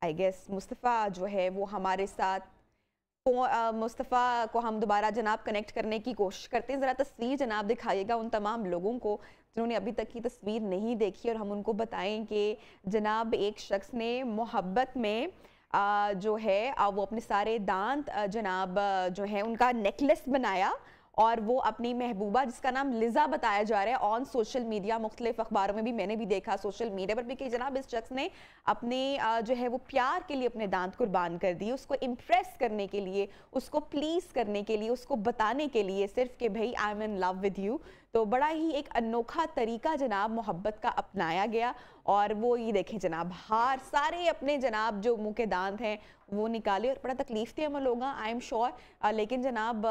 Speaker 1: I guess Mustafa जो है वो हमारे साथ मुस्तफ़ा को हम दोबारा जनाब connect करने की कोशिश करते हैं। ज़रा तस्वीर जनाब दिखाइएगा उन तमाम लोगों को जिन्होंने अभी तक की तस्वीर नहीं देखी, और हम उनको बताएं कि जनाब एक शख्स ने मोहब्बत में जो है वो अपने सारे दांत जनाब जो है उनका नेकलेस बनाया, और वो अपनी महबूबा जिसका नाम लिज़ा बताया जा रहा है ऑन सोशल मीडिया, मुख्तलिफ अखबारों में भी मैंने भी देखा, सोशल मीडिया पर भी, कि जनाब इस शख्स ने अपने जो है वो प्यार के लिए अपने दांत कुर्बान कर दिए, उसको इम्प्रेस करने के लिए, उसको प्लीज़ करने के लिए, उसको बताने के लिए सिर्फ कि भाई I am in love with you. तो बड़ा ही एक अनोखा तरीका जनाब मोहब्बत का अपनाया गया। और वो ये देखें जनाब, हार सारे अपने जनाब जो मुंह के दांत हैं वो निकाले, और बड़ा तकलीफ थी हम लोग, आई एम श्योर, लेकिन जनाब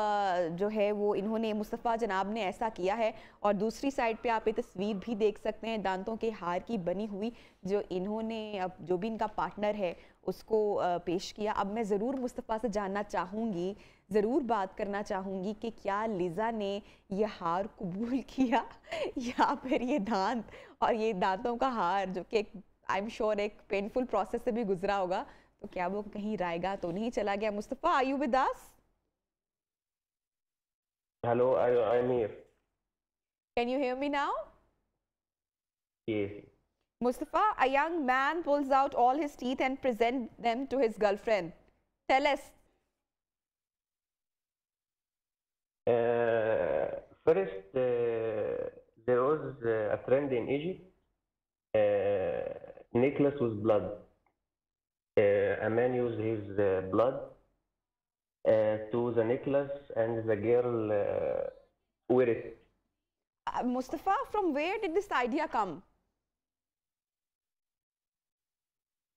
Speaker 1: जो है वो इन्होंने, मुस्तफ़ा जनाब ने ऐसा किया है। और दूसरी साइड पे आप ये तस्वीर भी देख सकते हैं दांतों के हार की बनी हुई, जो इन्होंने अब जो भी इनका पार्टनर है उसको पेश किया। अब मैं ज़रूर मुस्तफ़ा से जानना चाहूँगी, ज़रूर बात करना चाहूँगी कि क्या लिज़ा ने ये हार कबूल किया या फिर ये दांत और ये दांतों का हार जो कि आई एम श्योर एक पेनफुल प्रोसेस से भी गुजरा होगा, तो क्या वो कहीं रायगा तो नहीं चला गया। Mustafa, are you with us?
Speaker 5: Hello, I'm here.
Speaker 1: Can you hear me now?
Speaker 5: Yes.
Speaker 1: Mustafa, a young man pulls out all his teeth and presents them to his girlfriend. Tell us.
Speaker 5: First, there was a trend in Egypt, necklace with blood. A man used his blood to the necklace, and the girl wear it.
Speaker 1: Mustafa, from where did this idea come?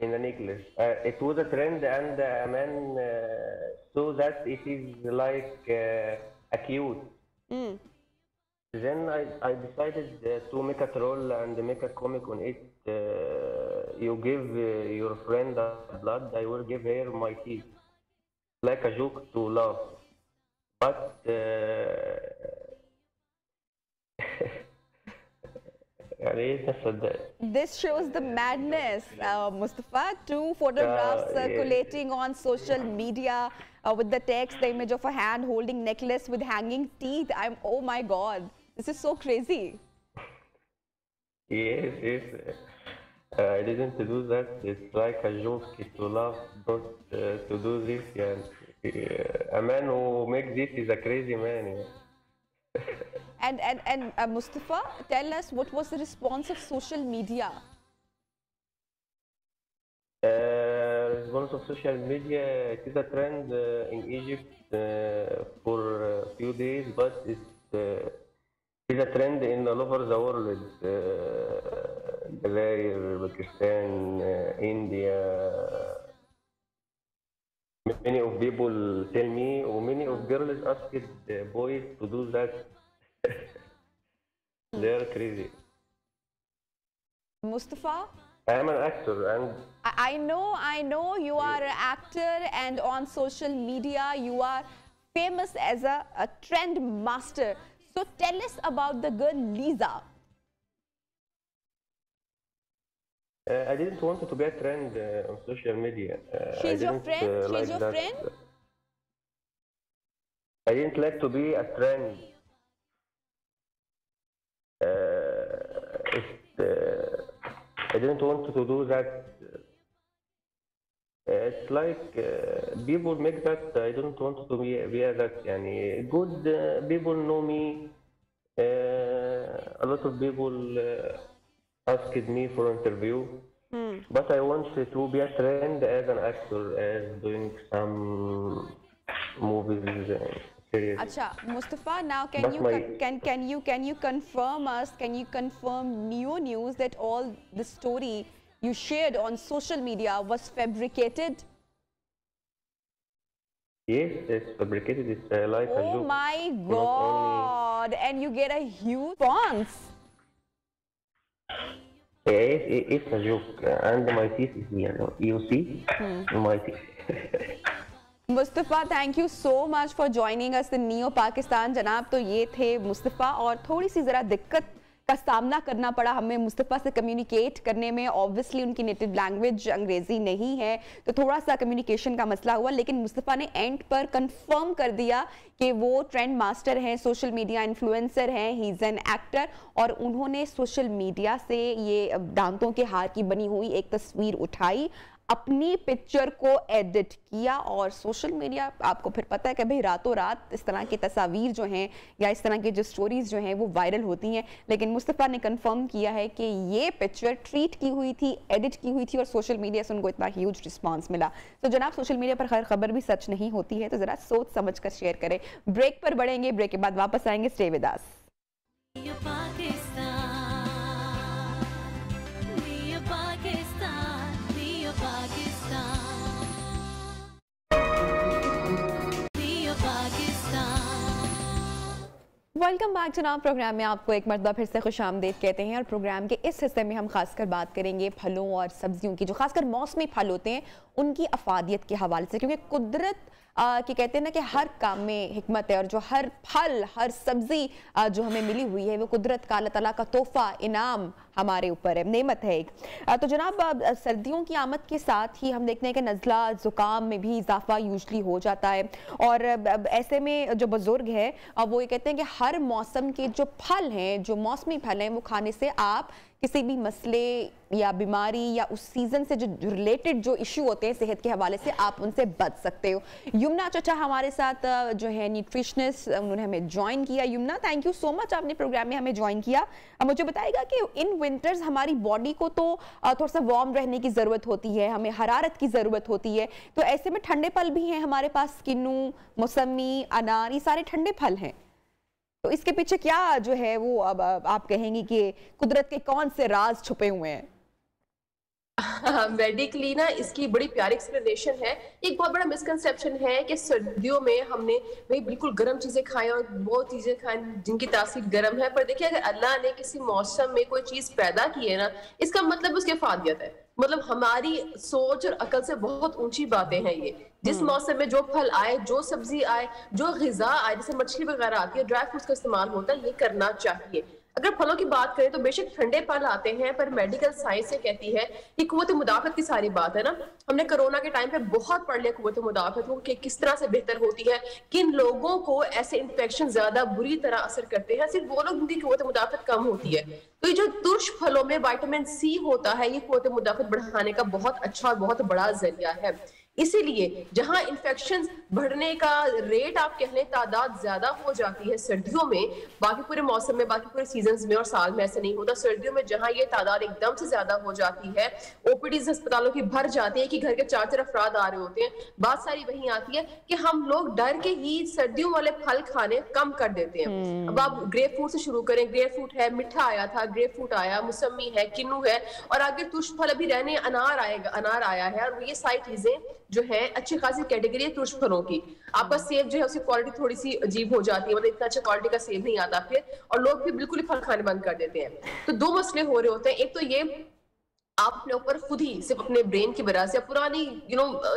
Speaker 5: in a necklace. It was a trend, and a man saw that it is like a cute. Then I decided to make a troll and make a comic on it. You give your friend blood, I will give her my teeth, like a joke to laugh. But
Speaker 1: this shows the madness, Mustafa. Two photographs circulating on social media with the text, the image of a hand holding necklace with hanging teeth. Oh my God, this is so crazy.
Speaker 5: Yes. I didn't do that. It's like a joke to laugh, not to do this. Yeah. A man who makes this is a crazy man. Yeah.
Speaker 1: And Mustafa, tell us, what was the response of social media?
Speaker 5: Response of social media, it is a trend in Egypt for a few days, but it's a trend in all over the world. Jazair, Pakistan, India. Many of people tell me, or many of girls ask boys to do that. They are crazy.
Speaker 1: Mustafa?
Speaker 5: I am an actor, and
Speaker 1: I know you are an actor, and on social media you are famous as a trend master. So tell us about the girl Lisa.
Speaker 5: I didn't want to be a trend on social media.
Speaker 1: She's your friend? She's your friend?
Speaker 5: I didn't like to be a trend. I didn't want to do that. It's like people make that. I don't want to be that. Yani, good people know me. A lot of people asked me for interview, but I want to be a trend as an actor, as doing some movies, series.
Speaker 1: Acha, Mustafa, now can you confirm us? Can you confirm new news that all the story you shared on social media was fabricated?
Speaker 5: Yes, it's fabricated. It's like a joke.
Speaker 1: Oh my God! And you get a huge response.
Speaker 5: Yes, it's a joke. And my teeth is here. You see? My teeth.
Speaker 1: Mustafa, thank you so much for joining us in neo Pakistan. जनाब, तो ये थे मुस्तफ़ा, और थोड़ी सी ज़रा दिक्कत का सामना करना पड़ा हमें मुस्तफ़ा से कम्युनिकेट करने में। ऑब्वियसली उनकी नेटिव लैंग्वेज अंग्रेज़ी नहीं है, तो थोड़ा सा कम्युनिकेशन का मसला हुआ, लेकिन मुस्तफ़ा ने एंड पर कंफर्म कर दिया कि वो ट्रेंड मास्टर हैं, सोशल मीडिया इन्फ्लुएंसर हैं, ही इज़ एन एक्टर, और उन्होंने सोशल मीडिया से ये दांतों के हार की बनी हुई एक तस्वीर उठाई, अपनी पिक्चर को एडिट किया, और सोशल मीडिया आपको फिर पता है कि भाई रातों रात इस तरह की तस्वीर जो हैं या इस तरह की जो स्टोरीज जो हैं वो वायरल होती हैं। लेकिन मुस्तफ़ा ने कंफर्म किया है कि ये पिक्चर ट्रीट की हुई थी, एडिट की हुई थी, और सोशल मीडिया से उनको इतना ह्यूज रिस्पांस मिला। तो जनाब, सोशल मीडिया पर खैर खबर भी सच नहीं होती है, तो ज़रा सोच समझ कर शेयर करें। ब्रेक पर बढ़ेंगे, ब्रेक के बाद वापस आएंगे। Stay with us. Welcome back जनाब। प्रोग्राम में आपको एक मरतबा फिर से खुशामदीद कहते हैं, और प्रोग्राम के इस हिस्से में हम खासकर बात करेंगे फलों और सब्जियों की, जो खासकर मौसमी फल होते हैं उनकी अफादियत के हवाले से, क्योंकि कुदरत कि कहते हैं ना कि हर काम में हिकमत है, और जो हर फल हर सब्जी जो हमें मिली हुई है वो कुदरत का, अल्लाह ताला का तोहफा, इनाम हमारे ऊपर है, नेमत है एक। तो जनाब, सर्दियों की आमद के साथ ही हम देखते हैं कि नज़ला ज़ुकाम में भी इजाफा यूजली हो जाता है, और ऐसे में जो बुजुर्ग है वो ये कहते हैं कि हर मौसम के जो फल हैं, जो मौसमी फल हैं, वो खाने से आप किसी भी मसले या बीमारी या उस सीजन से जो रिलेटेड जो इशू होते हैं सेहत के हवाले से, आप उनसे बच सकते हो। यमुना चचा हमारे साथ जो है न्यूट्रिशनिस्ट, उन्होंने हमें ज्वाइन किया। Yamuna, thank you so much, आपने प्रोग्राम में हमें ज्वाइन किया। अब मुझे बताइएगा कि इन विंटर्स हमारी बॉडी को तो थोड़ा सा वार्म रहने की ज़रूरत होती है, हमें हरारत की ज़रूरत होती है, तो ऐसे में ठंडे फल भी हैं हमारे पास, किन्नू, मौसमी, अनार, ये सारे ठंडे फल हैं, तो इसके पीछे क्या जो है वो अब आप कहेंगी कि कुदरत के कौन से राज छुपे हुए हैं?
Speaker 6: मेडिकली ना इसकी बड़ी प्यारी एक्सप्लेनेशन है। एक बहुत बड़ा मिसकंसेप्शन है कि सर्दियों में हमने भाई बिल्कुल गर्म चीजें खाएं और बहुत चीजें खाएं जिनकी तासीर गर्म है, पर देखिए अगर अल्लाह ने किसी मौसम में कोई चीज पैदा की है ना, इसका मतलब उसकी फादियत है, मतलब हमारी सोच और अकल से बहुत ऊंची बातें हैं ये। जिस मौसम में जो फल आए, जो सब्जी आए, जो ग़िज़ा आए, जैसे मछली वगैरह आती है, ड्राई फ्रूट्स का इस्तेमाल होता है, ये करना चाहिए। अगर फलों की बात करें तो बेशक ठंडे फल आते हैं, पर मेडिकल साइंस ये कहती है कि कुव्वत मुदाफ़त की सारी बात है ना, हमने कोरोना के टाइम पे बहुत पढ़ लिया कुव्वत मुदाफ़त को कि किस तरह से बेहतर होती है, किन लोगों को ऐसे इन्फेक्शन ज्यादा बुरी तरह असर करते हैं, सिर्फ वो लोग जिनकी कुव्वत मुदाफ़त कम होती है। तो ये जो तुर्श फलों में विटामिन सी होता है, ये कुव्वत मुदाफ़त बढ़ाने का बहुत अच्छा और बहुत बड़ा जरिया है। इसीलिए जहां इन्फेक्शन बढ़ने का रेट आप कह लें तादाद ज्यादा हो जाती है सर्दियों में, बाकी पूरे मौसम में, बाकी पूरे सीजन में और साल में ऐसे नहीं होता, सर्दियों में जहां ये तादाद एकदम से ज्यादा हो जाती है, ओपीडीज अस्पतालों की भर जाती है कि घर के 4 अफराद आ रहे होते हैं, बात सारी वही आती है कि हम लोग डर के ही सर्दियों वाले फल खाने कम कर देते हैं। अब आप ग्रेप फ्रूट से शुरू करें, ग्रेप फ्रूट है, मिठा आया था, ग्रेप फ्रूट आया, मौसमी है, किन्नू है, और आगे तुष्ट फल अभी रहने अनार आएगा, अनार आया है, और ये सारी चीजें जो है अच्छी खासी कैटेगरी है तुष्ट फलों की। आपका सेब जो है उसकी क्वालिटी थोड़ी सी अजीब हो जाती है, मतलब इतना अच्छा क्वालिटी का सेब नहीं आता फिर, और लोग भी बिल्कुल ही फल खाने बंद कर देते हैं। तो 2 मसले हो रहे होते हैं, एक तो ये आप अपने ऊपर खुद ही सिर्फ अपने ब्रेन की वजह से, पुरानी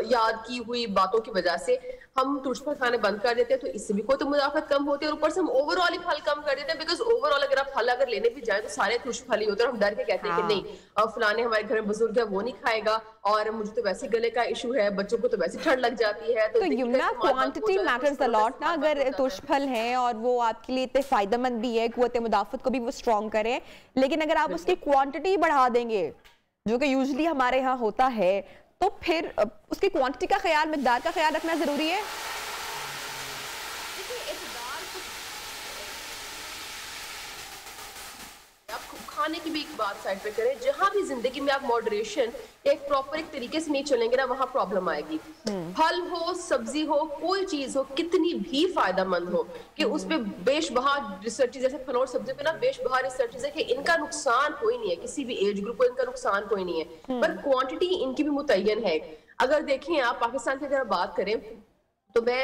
Speaker 6: याद की हुई बातों की वजह से हम तुष्ट फल खाने बंद कर देते हैं, तो इससे भी कोई तो मुनाफत कम होती है, और ऊपर से हम ओवरऑल ही फल कम कर देते हैं, बिकॉज ओवरऑल अगर आप फल अगर लेने भी जाए तो सारे तुष्ट फल ही होते हैं, और हम डर के कहते हैं कि नहीं अब फलाने हमारे घर में बुजुर्ग है वो नहीं खाएगा, और मुझे तो वैसे गले का इशू है, बच्चों को तो वैसे ठंड लग जाती है।
Speaker 1: तो Yamuna quantity matters a lot ना, अगर तुष्ट फल हैं और वो आपके लिए इतने फायदेमंद भी है, कुव्वत मुदाफत को भी वो स्ट्रॉन्ग करें, लेकिन अगर आप उसकी क्वांटिटी बढ़ा देंगे जो कि यूजुअली हमारे यहाँ होता है, तो फिर उसकी क्वांटिटी का ख्याल, मिकदार का ख्याल रखना जरूरी है।
Speaker 6: खाने की भी एक बात साइड पे करें, जहां भी जिंदगी में आप मॉडरेशन एक प्रॉपर एक तरीके से नहीं चलेंगे ना, वहां प्रॉब्लम आएगी। फल हो, सब्जी हो, कोई चीज हो, कितनी भी फायदेमंद हो, कि उस पे बेशबहा रिसर्च, जैसे फल और सब्जी पे ना बेशबहा रिसर्च है कि इनका नुकसान कोई नहीं है, किसी भी एज ग्रुप को इनका नुकसान कोई नहीं है, पर क्वांटिटी इनकी भी मुतय्यन है। अगर देखें आप पाकिस्तान की अगर बात करें, तो मैं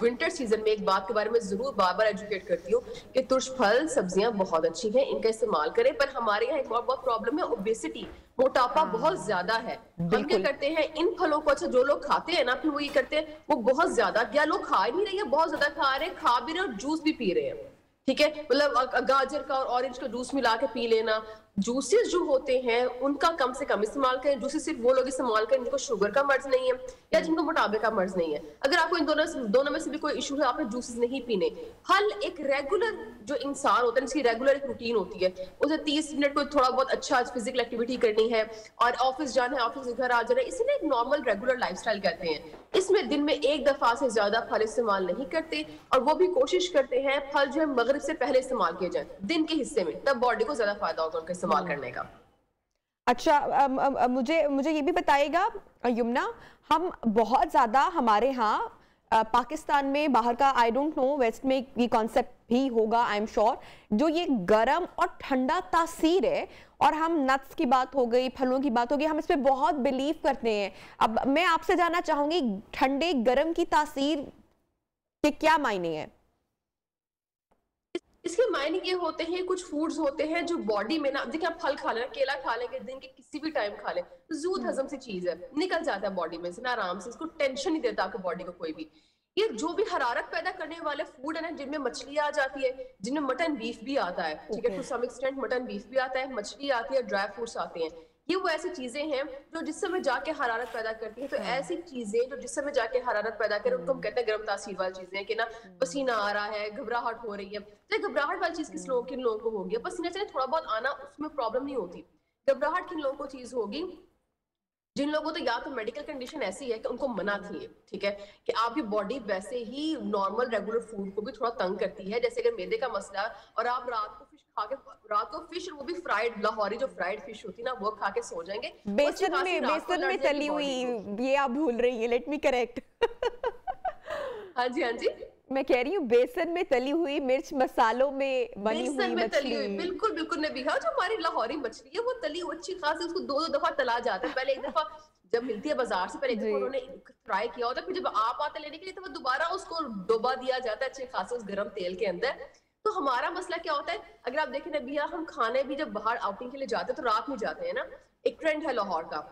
Speaker 6: विंटर सीजन में एक बात के बारे में जरूर बार बार एजुकेट करती हूँ कि तुर्श फल सब्जियां बहुत अच्छी हैं, इनका इस्तेमाल करें, पर हमारे यहाँ एक बहुत प्रॉब्लम है ओबेसिटी, मोटापा बहुत ज्यादा है। हम क्या करते हैं इन फलों को, अच्छा जो लोग खाते हैं ना, फिर वो ये करते हैं वो बहुत ज्यादा, या लोग खा ही नहीं रहे हैं, बहुत ज्यादा खा रहे हैं, खा भी रहे हैं और जूस भी पी रहे हैं, ठीक है, मतलब गाजर का और ऑरेंज का जूस मिला के पी लेना। जूसेस जो होते हैं उनका कम से कम इस्तेमाल करें। जूसेस सिर्फ वो लोग इस्तेमाल करें जिनको शुगर का मर्ज नहीं है या जिनको मोटापे का मर्ज नहीं है। अगर आपको इन दोनों में से भी कोई इशू है, आपने जूसेस नहीं पीने। फल एक रेगुलर जो इंसान होता है, जिसकी रेगुलर एक रूटीन होती है, उसे 30 मिनट को थोड़ा बहुत अच्छा फिजिकल एक्टिविटी करनी है और ऑफिस जाना है, ऑफिस से घर आ जाना है, इसीलिए एक नॉर्मल रेगुलर लाइफस्टाइल कहते हैं। इसमें दिन में एक दफा से ज्यादा फल इस्तेमाल नहीं करते, और वो भी कोशिश करते हैं फल जो है मगरिब से पहले इस्तेमाल किए जाए दिन के हिस्से में, तब बॉडी को ज्यादा फायदा होगा उनका इस्तेमाल करने का।
Speaker 1: अच्छा, मुझे ये भी बताइएगा यमुना, हम बहुत ज़्यादा हमारे यहाँ पाकिस्तान में, बाहर का आई डोंट नो, वेस्ट में ये कॉन्सेप्ट भी होगा आई एम श्योर, जो ये गरम और ठंडा तासीर है, और हम नट्स की बात हो गई, फलों की बात हो गई, हम इस पे बहुत बिलीव करते हैं। अब मैं आपसे जानना चाहूंगी, ठंडे गरम की तासीर के क्या मायने हैं?
Speaker 6: इसके मायने ये होते हैं, कुछ फूड्स होते हैं जो बॉडी में ना, देखिए आप फल खा लें, केला खा लेंगे, दिन के किसी भी टाइम खा लें, जूद हजम से चीज है, निकल जाता है बॉडी में से ना आराम से, इसको टेंशन नहीं देता आपकी बॉडी को कोई भी। ये जो भी हरारत पैदा करने वाले फूड है ना, जिनमें मछली आ जाती है, जिनमें मटन बीफ भी आता है, ठीक है, to some extent mutton beef भी आता है, मछली आती है, ड्राई फ्रूट्स आते हैं, ये वो ऐसी चीजें हैं जो जिस समय जाके हरारत पैदा करती है। तो ऐसी चीजें जो जिस समय जाके हरारत पैदा करें, उनको हम कहते हैं गर्म तासीर वाली चीजें, कि ना पसीना आ रहा है, घबराहट हो रही है। तो घबराहट वाली चीज किन लोगों को होगी, पसीना चले थोड़ा बहुत आना, उसमें प्रॉब्लम नहीं होती। घबराहट किन लोगों को चीज होगी, जिन लोगों को तो या तो मेडिकल कंडीशन ऐसी है कि उनको मना थी, ठीक है, कि आपकी बॉडी वैसे ही नॉर्मल रेगुलर फूड को भी थोड़ा तंग करती है, जैसे अगर मैदे का मसला, और आप रात को फिश खा के, रात को फिश, वो भी फ्राइड लाहौरी जो फ्राइड फिश होती है ना, वो खा के सो जाएंगे,
Speaker 1: बेसन में तली हुई, ये आप भूल रही है, लेट मी करेक्ट।
Speaker 6: हाँ जी, हाँ जी,
Speaker 1: मैं कह रही हूँ बेसन में तली हुई, मिर्च मसालों में बनी हुई मछली,
Speaker 6: बिल्कुल बिल्कुल नबी, हाँ, जो हमारी लाहौरी मछली है वो तली अच्छी खासी, उसको 2 दफा तला जाता है। पहले एक दफा जब मिलती है बाजार से, पहले एक दफा उन्होंने फ्राई किया होता है, फिर जब आप आते लेने के लिए तो वो दोबारा उसको डुबा दिया जाता है अच्छे खासे उस गर्म तेल के अंदर। तो हमारा मसला क्या होता है, अगर आप देखें नबिया, हम खाने भी जब बाहर आउटिंग के लिए जाते हैं तो रात में जाते हैं ना, एक ट्रेंड है लाहौर का,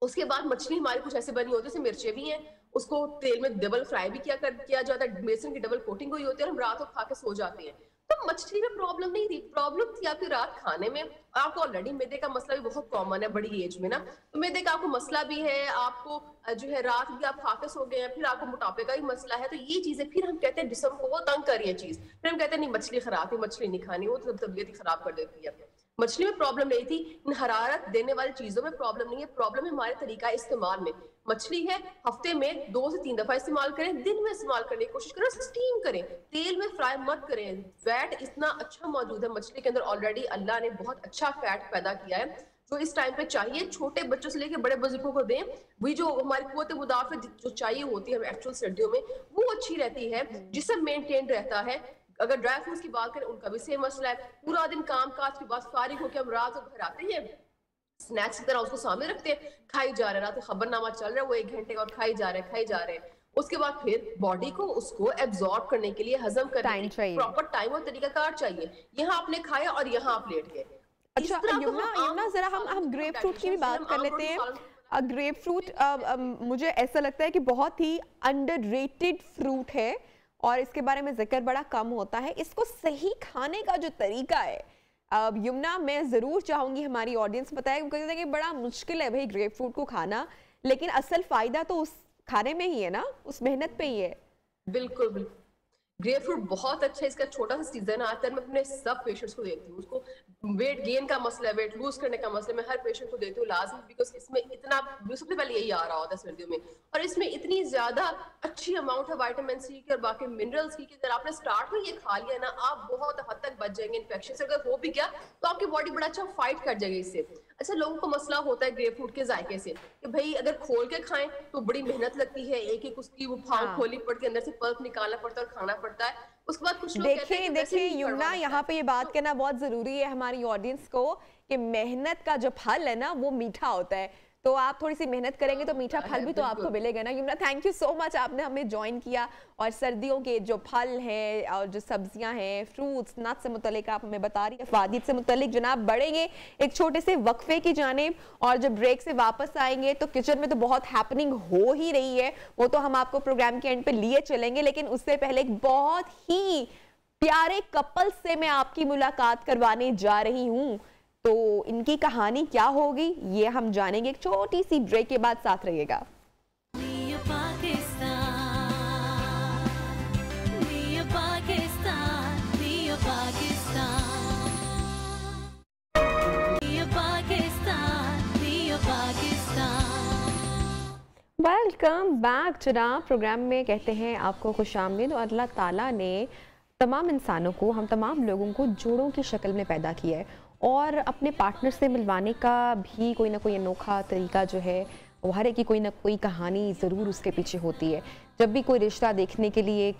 Speaker 6: उसके बाद मछली हमारी कुछ ऐसे बनी होती है, मिर्चें भी हैं, उसको तेल में डबल फ्राई भी किया जाता है, बेसन की डबल कोटिंग हुई होती है, और हम रात को खा के सो जाते हैं। तो मछली में प्रॉब्लम नहीं थी, प्रॉब्लम थी आपकी रात खाने में। आपको ऑलरेडी मैदे का मसला भी बहुत कॉमन है बड़ी एज में ना, तो मैदे का आपको मसला भी है, आपको जो है रात भी आप खा के सो गए हैं, फिर आपको मोटापे का भी मसला है, तो ये चीजें फिर हम कहते हैं जिस्म को वो तंग कर रही है चीज, फिर हम कहते हैं नहीं मछली खराब है, मछली नहीं खानी, वो तो तबीयत ही खराब कर देती है। मछली में प्रॉब्लम नहीं थी, इन हरारत देने वाली चीजों में प्रॉब्लम नहीं है, प्रॉब्लम है हमारे तरीका इस्तेमाल में। मछली है हफ्ते में 2 से 3 दफा इस्तेमाल करें, दिन में इस्तेमाल करने की कोशिश करें, स्टीम करें, तेल में फ्राई मत करें। फैट इतना अच्छा मौजूद है मछली के अंदर, ऑलरेडी अल्लाह ने बहुत अच्छा फैट पैदा किया है जो इस टाइम पे चाहिए। छोटे बच्चों से लेके बड़े बुजुर्गों को दें, वही जो हमारी कुव्वत मुदाफित जो चाहिए होती है एक्चुअल सर्दियों में वो अच्छी रहती है, जिससे मेंटेन रहता है। अगर ड्राई फ्रूट्स की बात करें उनका भी सेम मसला है, पूरा दिन काम काज के बाद फारिग होकर हम रात को घर आते हैं, स्नैक्स की तरह उसको सामने रखते हैं, खाई जा रहे हैं, रात में खबरनामा चल रहा है वो 1 घंटे और खाई जा रहे हैं। उसके बाद फिर बॉडी को उसको एब्जॉर्ब करने के लिए, हजम करने के लिए प्रॉपर टाइम और तरीकाकार चाहिए। यहाँ आपने खाया और यहाँ आप लेट गए।
Speaker 1: अच्छा यमुना जरा हम ग्रेप फ्रूट की भी बात कर लेते हैं। ग्रेप फ्रूट मुझे ऐसा लगता है कि बहुत ही अंडररेटेड फ्रूट है और इसके बारे में जिक्र बड़ा कम होता है। इसको सही खाने का जो तरीका है यमुना, मैं ज़रूर चाहूँगी हमारी ऑडियंस बताए, क्योंकि बड़ा मुश्किल है भाई ग्रेप फ्रूट को खाना, लेकिन असल फ़ायदा तो उस खाने में ही है ना, उस मेहनत पे ही है।
Speaker 6: बिल्कुल बिल्कुल, ग्रेप फ्रूट बहुत अच्छा है, इसका छोटा सा सीजन आता है, मैं अपने सब पेशेंट्स को देती हूँ। उसको वेट गेन का मसला है, वेट लूज करने का मसला, मैं हर पेशेंट को देती हूँ लाजमी, बिकॉज इसमें इतना सबसे पहले यही आ रहा होता है सर्दियों में, और इसमें इतनी ज्यादा अच्छी अमाउंट है विटामिन सी की और बाकी मिनरल्स की कि अगर आपने स्टार्ट में ये खा लिया ना, आप बहुत हद तक बच जाएंगे इन्फेक्शन से। अगर हो भी गया तो आपकी बॉडी बड़ा अच्छा फाइट कर जाएगी इससे। अच्छा, लोगों को मसला होता है ग्रेप फ्रूट के जायके से कि भाई अगर खोल के खाएं तो बड़ी मेहनत लगती है, एक एक उसकी वो फाड़ खोलनी पड़ती है, अंदर से पल्प निकालना पड़ता है और खाना पड़ता है। उसके बाद कुछ लोग
Speaker 1: देखिए यमुना, यहाँ पे ये बात कहना बहुत जरूरी है हमारी ऑडियंस को कि मेहनत का जो फल है ना वो मीठा होता है, तो आप थोड़ी सी मेहनत करेंगे तो मीठा फल भी तो आपको मिलेगा ना। Yamuna, thank you so much, आपने हमें ज्वाइन किया और सर्दियों के जो फल हैं और जो सब्जियां हैं, फ्रूट्स, नट्स से मुतल्लिक आप हमें बता रही है, फादिद से मुतल्लिक। जनाब बढ़ेंगे एक छोटे से वक्फे की जानिब और जब ब्रेक से वापस आएंगे तो किचन में तो बहुत हैपनिंग हो ही रही है, वो तो हम आपको प्रोग्राम के एंड पे लिए चलेंगे, लेकिन उससे पहले एक बहुत ही प्यारे कपल से मैं आपकी मुलाकात करवाने जा रही हूँ, तो इनकी कहानी क्या होगी ये हम जानेंगे एक छोटी सी ब्रेक के बाद। साथ रहिएगा। वेलकम बैक जनाब। प्रोग्राम में कहते हैं आपको खुशामदीद। और अल्लाह ताला ने तमाम इंसानों को, हम तमाम लोगों को जोड़ों की शक्ल में पैदा किया है और अपने पार्टनर से मिलवाने का भी कोई ना कोई अनोखा तरीका जो है वो हर एक की कोई ना कोई कहानी ज़रूर उसके पीछे होती है। जब भी कोई रिश्ता देखने के लिए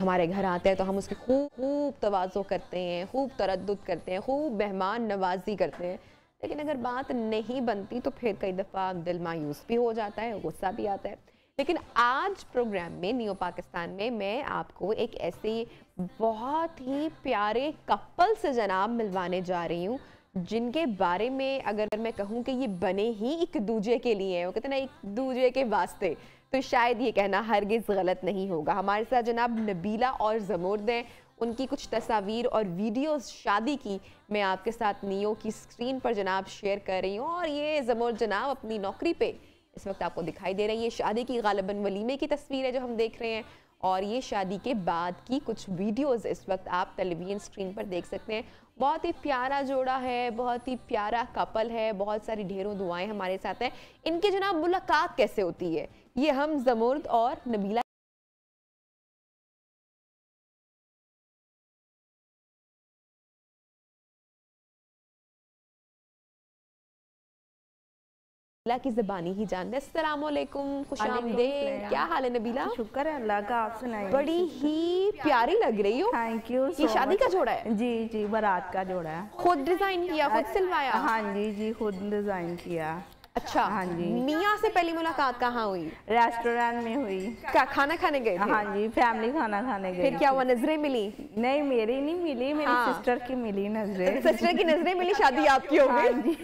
Speaker 1: हमारे घर आता है तो हम उसकी खूब तवाज़ो करते हैं, खूब तरद्दुद करते हैं, खूब मेहमान नवाजी करते हैं, लेकिन अगर बात नहीं बनती तो फिर कई दफ़ा दिल मायूस भी हो जाता है, गुस्सा भी आता है। लेकिन आज प्रोग्राम में नियो पाकिस्तान में मैं आपको एक ऐसे बहुत ही प्यारे कपल से जनाब मिलवाने जा रही हूँ जिनके बारे में अगर मैं कहूँ कि ये बने ही एक दूजे के लिए हैं, वो कहते हैं ना एक दूजे के वास्ते, तो शायद ये कहना हरगिज़ गलत नहीं होगा। हमारे साथ जनाब नबीला और ज़मूर्द हैं। उनकी कुछ तस्वीर और वीडियोस शादी की मैं आपके साथ नियो की स्क्रीन पर जनाब शेयर कर रही हूँ और ये ज़मूर्द जनाब अपनी नौकरी पे इस वक्त आपको दिखाई दे रही है। शादी की गालिबन वलीमे की तस्वीर है जो हम देख रहे हैं और ये शादी के बाद की कुछ वीडियोस इस वक्त आप टेलीविजन स्क्रीन पर देख सकते हैं। बहुत ही प्यारा जोड़ा है, बहुत ही प्यारा कपल है, बहुत सारी ढेरों दुआएं हमारे साथ हैं। इनकी जनाब मुलाकात कैसे होती है ये हम ज़मूर्द और नबीला की ज़बानी ही जानते हैं। अस्सलाम वालेकुम, खुशामदीद, क्या हाल है नबीला?
Speaker 7: शुक्र है अल्लाह का, आप सुनाइए।
Speaker 1: बड़ी ही प्यारी लग रही हो।
Speaker 7: Thank you.
Speaker 1: ये शादी का जोड़ा है?
Speaker 7: जी जी, बारात का जोड़ा है।
Speaker 1: खुद डिजाइन किया, खुद सिलवाया?
Speaker 7: हाँ जी जी, खुद डिजाइन किया।
Speaker 1: अच्छा,
Speaker 7: हाँ जी।
Speaker 1: मियाँ से पहली मुलाकात कहाँ हुई?
Speaker 7: रेस्टोरेंट में हुई।
Speaker 1: क्या खाना खाने गए थे?
Speaker 7: हाँ जी, फैमिली खाना खाने गए।
Speaker 1: फिर क्या हुआ, नजरें मिली?
Speaker 7: नहीं, मेरी नहीं मिली, मेरी सिस्टर की मिली नजरें।
Speaker 1: सिस्टर की नजरें मिली, शादी आपकी हो गई?
Speaker 7: हाँ जी।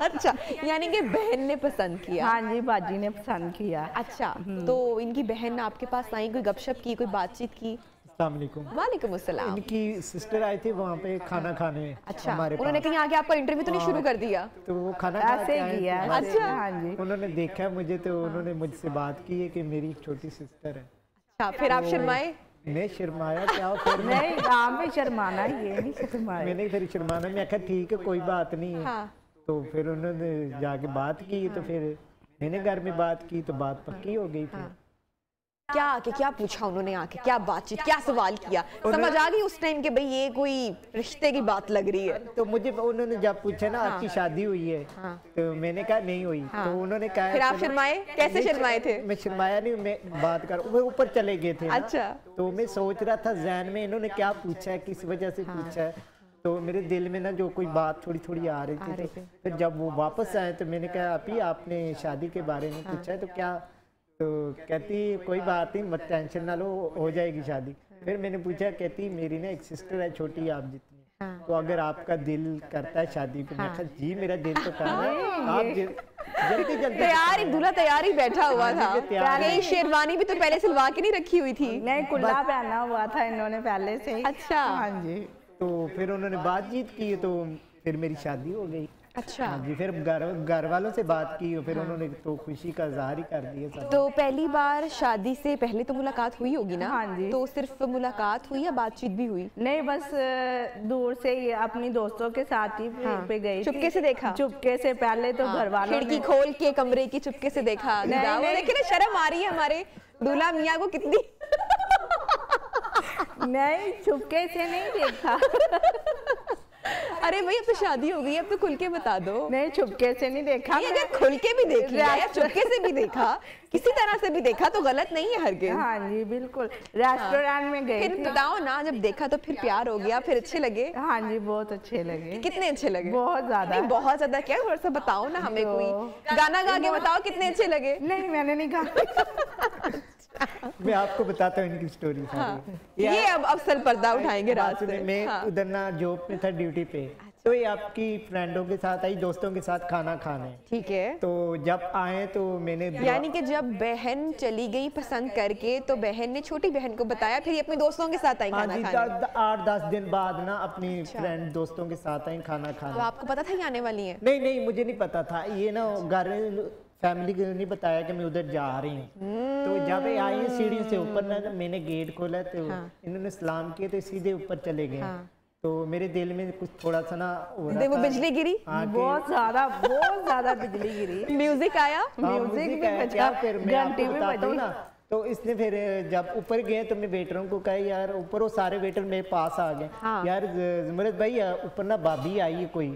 Speaker 1: अच्छा, यानी कि बहन ने पसंद किया?
Speaker 7: हाँ जी, बाजी ने पसंद किया।
Speaker 1: अच्छा, तो इनकी बहन आपके पास आई, कोई गपशप की, कोई बातचीत की? वालेकुम अस्सलाम।
Speaker 8: इनकी सिस्टर आई थी वहाँ पे खाना खाने।
Speaker 1: अच्छा, उन्होंने कहीं आके आपका इंटरव्यू तो नहीं शुरू कर दिया?
Speaker 8: तो वो खाना
Speaker 7: ऐसे किया।
Speaker 1: अच्छा,
Speaker 7: हाँ जी।
Speaker 8: उन्होंने देखा मुझे तो उन्होंने मुझसे बात की है कि मेरी एक छोटी सिस्टर है।
Speaker 1: अच्छा, फिर आप शर्माए?
Speaker 8: मैं शर्माया क्या फिर
Speaker 7: नहीं आप भी शर्माना, ये नहीं शर्माया।
Speaker 8: मैंने फिर शर्माना, मैं कहा ठीक है कोई बात नहीं है।
Speaker 1: हाँ।
Speaker 8: तो फिर उन्होंने जाके बात की, तो फिर मैंने घर में बात की तो बात पक्की हो गई। फिर
Speaker 1: क्या आके क्या पूछा उन्होंने, आके क्या बातचीत, क्या सवाल किया, समझ आ गई उस टाइम के भाई ये कोई रिश्ते की बात लग रही है?
Speaker 8: तो मुझे उन्होंने जब पूछा ना आपकी शादी हुई है, तो मैंने कहा नहीं हुई। तो उन्होंने कहा
Speaker 1: फिर आप शर्माए? कैसे शर्माए थे?
Speaker 8: मैं शर्माया नहीं, मैं बात कर, वो ऊपर चले गए थे।
Speaker 1: अच्छा।
Speaker 8: तो मैं सोच रहा था जहन में इन्होंने क्या पूछा है, किस वजह से पूछा है। तो मेरे दिल में ना जो कोई बात थोड़ी थोड़ी आ रही थी। तो फिर जब वो वापस आए तो मैंने कहा आप ही आपने शादी के बारे में पूछा है तो क्या? तो कहती कोई बात नहीं, मत टेंशन ना लो, हो जाएगी शादी। फिर मैंने पूछा, कहती मेरी ना एक सिस्टर है छोटी आप जितनी, तो अगर आपका दिल करता है शादी पे। मैं कहा जी मेरा दिल तो कर रहा है, आप जल्दी जल्दी
Speaker 1: तैयारी, दूल्हा तैयारी बैठा हुआ था। ये शेरवानी भी तो पहले सिलवा के नहीं रखी हुई थी?
Speaker 7: नहीं, कुल्ला पहना हुआ था इन्होंने पहले से ही।
Speaker 1: अच्छा।
Speaker 7: हाँ जी।
Speaker 8: तो फिर उन्होंने बातचीत की तो फिर मेरी शादी हो गई।
Speaker 1: अच्छा।
Speaker 8: हाँ जी। फिर घर वालों से बात की, फिर उन्होंने तो खुशी का इज़हार ही कर दिया सब।
Speaker 1: तो पहली बार शादी से पहले तो मुलाकात हुई होगी ना?
Speaker 7: हाँ जी।
Speaker 1: तो सिर्फ मुलाकात हुई या बातचीत भी हुई?
Speaker 7: नहीं, बस दूर से ही अपनी दोस्तों के साथ ही पे गई।
Speaker 1: चुपके से देखा?
Speaker 7: चुपके से पहले तो घर वालों
Speaker 1: खिड़की खोल के कमरे की चुपके से देखा? देखिए ना शर्म आ रही है हमारे दूल्हा मियाँ को कितनी।
Speaker 7: नहीं, चुपके से नहीं देखा।
Speaker 1: अरे भाई अब तो शादी हो गई, अब तो खुल के बता दो।
Speaker 7: नहीं, चुपके से नहीं देखा।
Speaker 1: नहीं, अगर खुल के भी देख लिया या चुपके से भी देखा, किसी तरह से भी देखा तो गलत नहीं है हरगिज़।
Speaker 7: हाँ जी बिल्कुल। रेस्टोरेंट में गए
Speaker 1: फिर बताओ ना, जब देखा तो फिर प्यार हो गया, फिर अच्छे लगे?
Speaker 7: हाँ जी, बहुत अच्छे लगे।
Speaker 1: कितने अच्छे लगे?
Speaker 7: बहुत ज्यादा।
Speaker 1: नहीं, बहुत ज्यादा क्या, थोड़ा सा बताओ ना हमें, कोई गाना गा के बताओ कितने अच्छे लगे।
Speaker 7: नहीं, मैंने नहीं कहा।
Speaker 8: मैं आपको बताता हूँ इनकी स्टोरी।
Speaker 1: हाँ। ये अब अफसर पर्दा उठाएंगे रात से।
Speaker 8: मैं उधर ना जॉब में था, ड्यूटी पे। तो ये आपकी फ्रेंडों के साथ आई, दोस्तों के साथ खाना खाने।
Speaker 1: ठीक है।
Speaker 8: तो जब आए तो मैंने
Speaker 1: यानी कि जब बहन चली गई पसंद करके तो बहन ने छोटी बहन को बताया, फिर ये अपने दोस्तों के साथ आई खाना खाने।
Speaker 8: 8-10 दिन बाद ना अपनी फ्रेंड दोस्तों के साथ आई खाना खाने।
Speaker 1: तो आपको पता था ये आने वाली है?
Speaker 8: नहीं, मुझे नहीं पता था। ये ना घर फैमिली को नहीं बताया कि मैं उधर जा रही हूँ। तो जब आई सीढ़ी से ऊपर ना, मैंने गेट खोला तो इन्होंने सलाम किए तो सीधे ऊपर चले गए। तो मेरे दिल में कुछ थोड़ा सा ना हो रहा था।
Speaker 1: वो बिजली गिरी?
Speaker 7: बहुत ज्यादा बिजली गिरी।
Speaker 1: म्यूजिक आया?
Speaker 7: म्यूजिक भी बजा,
Speaker 8: फिर मैं आपको बताता हूँ ना। तो इसने फिर जब ऊपर गए तो मैं वेटरों को कहा यार ऊपर, वो सारे वेटर मेरे पास आ गए। यार जुमरत भाई ऊपर ना भाभी आई है कोई,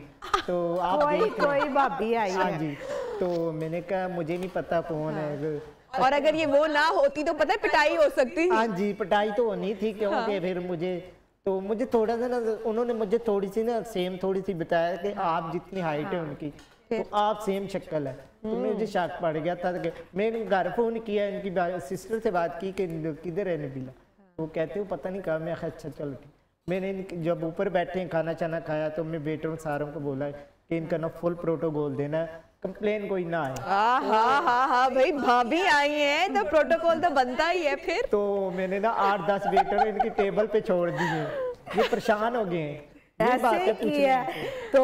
Speaker 8: तो आप
Speaker 7: कोई भाभी आई है।
Speaker 8: हाँ जी। तो मैंने कहा मुझे नहीं पता कौन है।
Speaker 1: और अगर ये वो ना होती तो पता है पिटाई हो सकती।
Speaker 8: हाँ जी, पिटाई तो होनी थी क्योंकि फिर मुझे थोड़ा सा ना, उन्होंने मुझे थोड़ी सी ना सेम थोड़ी सी बताया कि आप जितनी हाइट है उनकी तो आप सेम शक्ल है। तो मुझे शक पड़ गया था कि मैंने घर फोन किया, इनकी सिस्टर से बात की कि किधर है नबीला। वो कहते हो पता नहीं कहा। मैं अच्छा चलो ठीक। मैंने जब ऊपर बैठे खाना चाना खाया तो मैं बेटों सारों को बोला कि इनका ना फुल प्रोटोकॉल देना है, कंप्लेन कोई ना आए।
Speaker 1: हाँ भाई, भाभी आई है तो प्रोटोकॉल तो बनता ही है। फिर
Speaker 8: तो मैंने ना 8-10 वेटर इनकी टेबल पे छोड़ दिए। ये परेशान हो गए हैं।
Speaker 7: ऐसे किया तो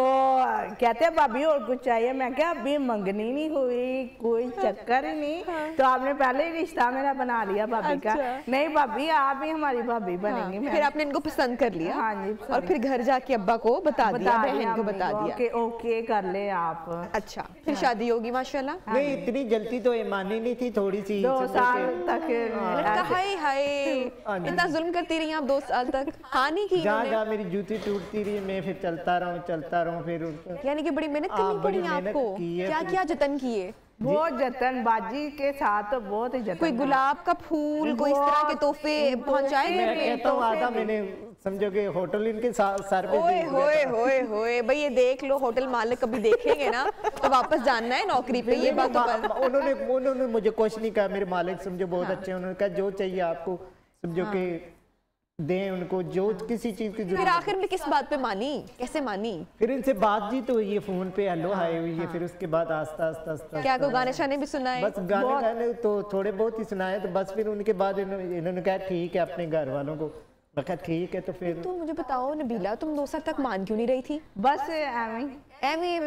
Speaker 7: कहते हैं भाभी और कुछ चाहिए। मैं क्या अभी मंगनी नहीं हुई, कोई चक्कर ही नहीं। तो आपने पहले ही रिश्ता मेरा बना लिया भाभी का। नहीं भाभी, आप ही हमारी भाभी बनेंगी।
Speaker 1: फिर आपने इनको पसंद कर लिया?
Speaker 7: हाँ जी।
Speaker 1: और फिर घर जाके अब्बा को बता दिया, बहन को बता दिया
Speaker 7: कि ओके कर ले आप।
Speaker 1: अच्छा, फिर शादी होगी माशाल्लाह?
Speaker 8: नहीं, इतनी जल्दी तो ये मानी नहीं थी, थोड़ी सी
Speaker 7: 2 साल तक।
Speaker 1: हाय इतना जुल्म करती रही आप 2 साल तक? हाँ नहीं की?
Speaker 8: जहाँ मेरी जूती टूटती रही, मैं फिर चलता रहूं फिर उनको।
Speaker 1: यानी कि बड़ी मेहनत करनी पड़ी आपको। क्या जतन किए?
Speaker 7: बहुत जतन, बाजी के साथ तो बहुत ही जतन।
Speaker 1: कोई गुलाब का फूल, कोई इस तरह के तोहफे पहुंचाए?
Speaker 8: मैं कहता हूँ आधा मैंने समझो कि होटल इनके सर पे।
Speaker 1: ओए भाई, ये देख लो, होटल मालिक कभी देखेंगे ना तो वापस जानना है नौकरी पे। ये बात तो
Speaker 8: उन्होंने मुझे कुछ नहीं कहा। मेरे मालिक समझो बहुत अच्छे। उन्होंने कहा जो चाहिए आपको समझो कि दें उनको, जो किसी चीज की।
Speaker 1: फिर आखिर में किस बात पे मानी, कैसे मानी?
Speaker 8: फिर इनसे बातचीत हुई है फोन पे, हेलो हाय हुई है। फिर उसके बाद आस्ता
Speaker 1: क्या कोई गाने शाने भी सुनाए?
Speaker 8: बस गाने तो थोड़े बहुत ही सुनाए। तो बस फिर उनके बाद इन्होंने कहा ठीक है अपने घर वालों को। मैं कहा ठीक है। तो फिर
Speaker 1: तो मुझे बताओ नबीला, तुम 2 साल तक मान क्यों नहीं रही थी?
Speaker 7: बस
Speaker 1: एमी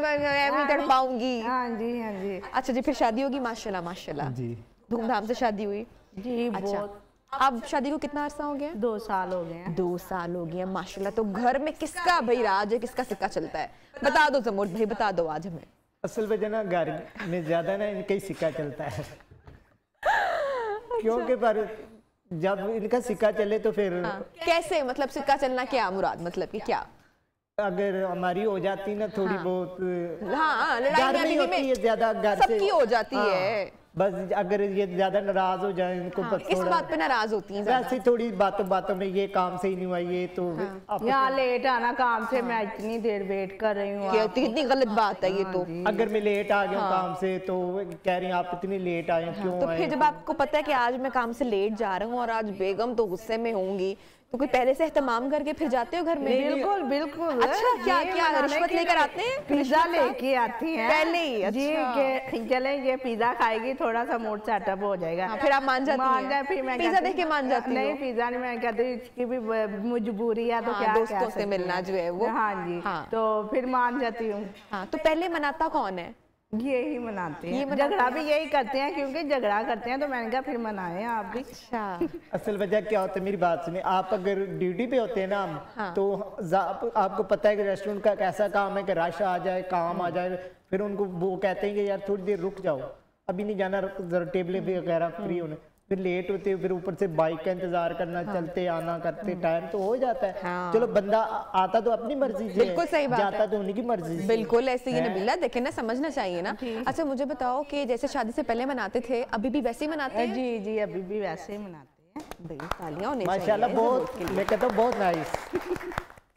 Speaker 1: तड़पाऊंगी।
Speaker 7: हाँ जी।
Speaker 1: अच्छा जी, फिर शादी होगी माशाल्लाह जी, धूमधाम से शादी हुई
Speaker 7: जी। बहुत
Speaker 1: अब शादी को कितना अरसा हो गया?
Speaker 7: 2 साल हो गए हैं।
Speaker 1: 2 साल हो गए हैं माशाल्लाह। तो घर में किसका भाई राज है, किसका सिक्का चलता है? बता दो जमूर भाई, बता दो आज हमें।
Speaker 8: असल वजह ना घर में ज्यादा ना इनका ही सिक्का चलता है क्योंकि पर जब इनका सिक्का चले तो फिर
Speaker 1: कैसे, मतलब सिक्का चलना क्या मुराद, मतलब कि क्या?
Speaker 8: अगर हमारी हो जाती ना थोड़ी बहुत,
Speaker 1: लड़ाई
Speaker 8: होती है ज्यादा, घर से
Speaker 1: सबकी हो जाती है,
Speaker 8: बस अगर ये ज्यादा नाराज हो जाए इनको
Speaker 1: किस बात पे नाराज होती हैं?
Speaker 8: वैसे थोड़ी बातों में ये काम से ही नहीं हुआ, ये तो
Speaker 7: यहाँ लेट आना काम से, मैं इतनी देर वेट कर रही हूँ,
Speaker 1: कितनी गलत बात है ये तो।
Speaker 8: अगर मैं लेट आ गया काम से तो कह रही हैं आप इतनी लेट आए क्यों?
Speaker 1: तो फिर जब आपको पता है कि आज मैं काम से लेट जा रहा हूँ और आज बेगम तो गुस्से में होंगी, तो कोई पहले से एहतमाम करके फिर जाते हो घर में?
Speaker 7: बिल्कुल बिल्कुल।
Speaker 1: अच्छा, क्या क्या रिश्वत लेकर आते हैं?
Speaker 7: पिज्जा लेके आती हैं
Speaker 1: पहले ही? अच्छा।
Speaker 7: जी चले ये पिज्जा खाएगी, थोड़ा सा मूड सेटअप हो जाएगा।
Speaker 1: फिर आप मान जाती हैं?
Speaker 7: फिर मैं
Speaker 1: पिज्जा देख के मान जाती हूँ?
Speaker 7: नहीं पिज्जा नहीं, मैं कहती हूँ इसकी भी मजबूरी है तो क्या
Speaker 1: दोस्तों से मिलना जो है वो।
Speaker 7: हाँ जी, तो फिर मान जाती हूँ।
Speaker 1: हाँ, तो पहले मनाता कौन है?
Speaker 7: यही मनाते हैं, झगड़ा भी यही करते हैं क्योंकि झगड़ा करते हैं, तो मैंने कहा फिर मनाए आप भी।
Speaker 1: अच्छा।
Speaker 8: असल वजह क्या होता है, मेरी बात सुनिए, आप अगर ड्यूटी पे होते हैं ना तो आपको पता है कि रेस्टोरेंट का कैसा काम है कि रश आ जाए, काम आ जाए, फिर उनको वो कहते हैं कि यार थोड़ी देर रुक जाओ, अभी नहीं जाना, जरा टेबलें वगैरह फ्री होने, फिर लेट होते हैं, फिर ऊपर से बाइक का इंतजार करना, चलते आना करते टाइम तो हो जाता है। चलो बंदा आता तो अपनी मर्जी से,
Speaker 1: बिल्कुल सही बात
Speaker 8: जाता तो उन्हीं की मर्जी से।
Speaker 1: बिल्कुल ऐसे ही नबीला, देखे ना, समझना चाहिए ना। अच्छा मुझे बताओ कि जैसे शादी से पहले मनाते थे, अभी भी वैसे ही मनाते हैं?
Speaker 7: जी जी अभी भी वैसे ही मनाते हैं।
Speaker 1: भाई तालियां होनी
Speaker 8: माशाल्लाह, बहुत मैं कहता हूँ बहुत नाइस।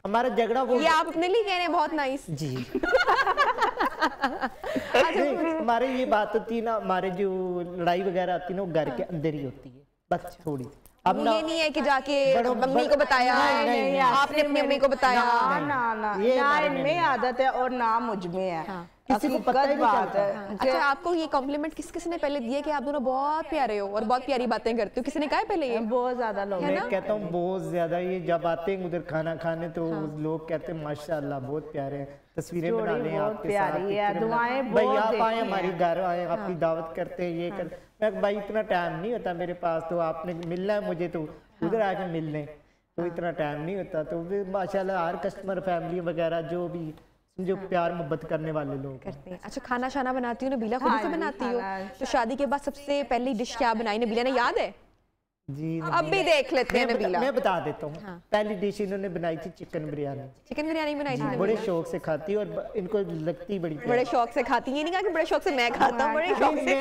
Speaker 8: हमारा झगड़ा वो,
Speaker 1: ये आप अपने लिए कह रहे हैं बहुत नाइस
Speaker 8: जी। हमारे ये बात होती है ना, हमारे जो लड़ाई वगैरह आती है ना वो घर के अंदर ही होती है, बस थोड़ी।
Speaker 1: अब ये नहीं है कि जाके मम्मी को बताया, आपने अपनी मम्मी को बताया,
Speaker 7: ना इनमें आदत है और ना मुझ में है,
Speaker 8: किसी को पता ही नहीं चलता।
Speaker 1: अच्छा, आपको ये कॉम्प्लीमेंट किसने पहले दिया कि आप दोनों बहुत प्यारे हो और बहुत प्यारी बातें करते हो? किसी ने कहा है पहले? ये
Speaker 7: बहुत ज्यादा लोग,
Speaker 8: मैं कहता हूँ बहुत ज्यादा, ये जब आते हैं उधर खाना खाने तो लोग कहते हैं माशाल्लाह बहुत प्यारे हैं, तस्वीरें बना लें आपके साथ,
Speaker 7: दुआएं
Speaker 8: भाई आप आए हमारी घर आए, आपकी दावत करते हैं, ये कर, मैं भाई इतना टाइम नहीं होता मेरे पास, तो आपने मिलना है मुझे तो उधर आके मिल लें, तो इतना टाइम नहीं होता। तो माशाल्लाह हर कस्टमर फैमिली वगैरह जो भी जो प्यार मोहब्बत करने वाले लोग
Speaker 1: करते हैं। अच्छा, खाना शाना बनाती हो नबीला? खुद से बनाती हो? तो शादी के बाद सबसे पहली डिश क्या बनाई नबीला ने, याद है?
Speaker 8: जी
Speaker 1: अब भी देख लेते हैं नबीला।
Speaker 8: मैं बता देता हूँ। पहली डिश इन्होंने बनाई थी चिकन बिरयानी।
Speaker 1: चिकन बिरयानी बनाई थी?
Speaker 8: बड़े शौक से खाती और इनको लगती
Speaker 1: बड़े शौक से खाती। ये नहीं कहा कि बड़े शौक से मैं खाता हूँ, बड़े शौक से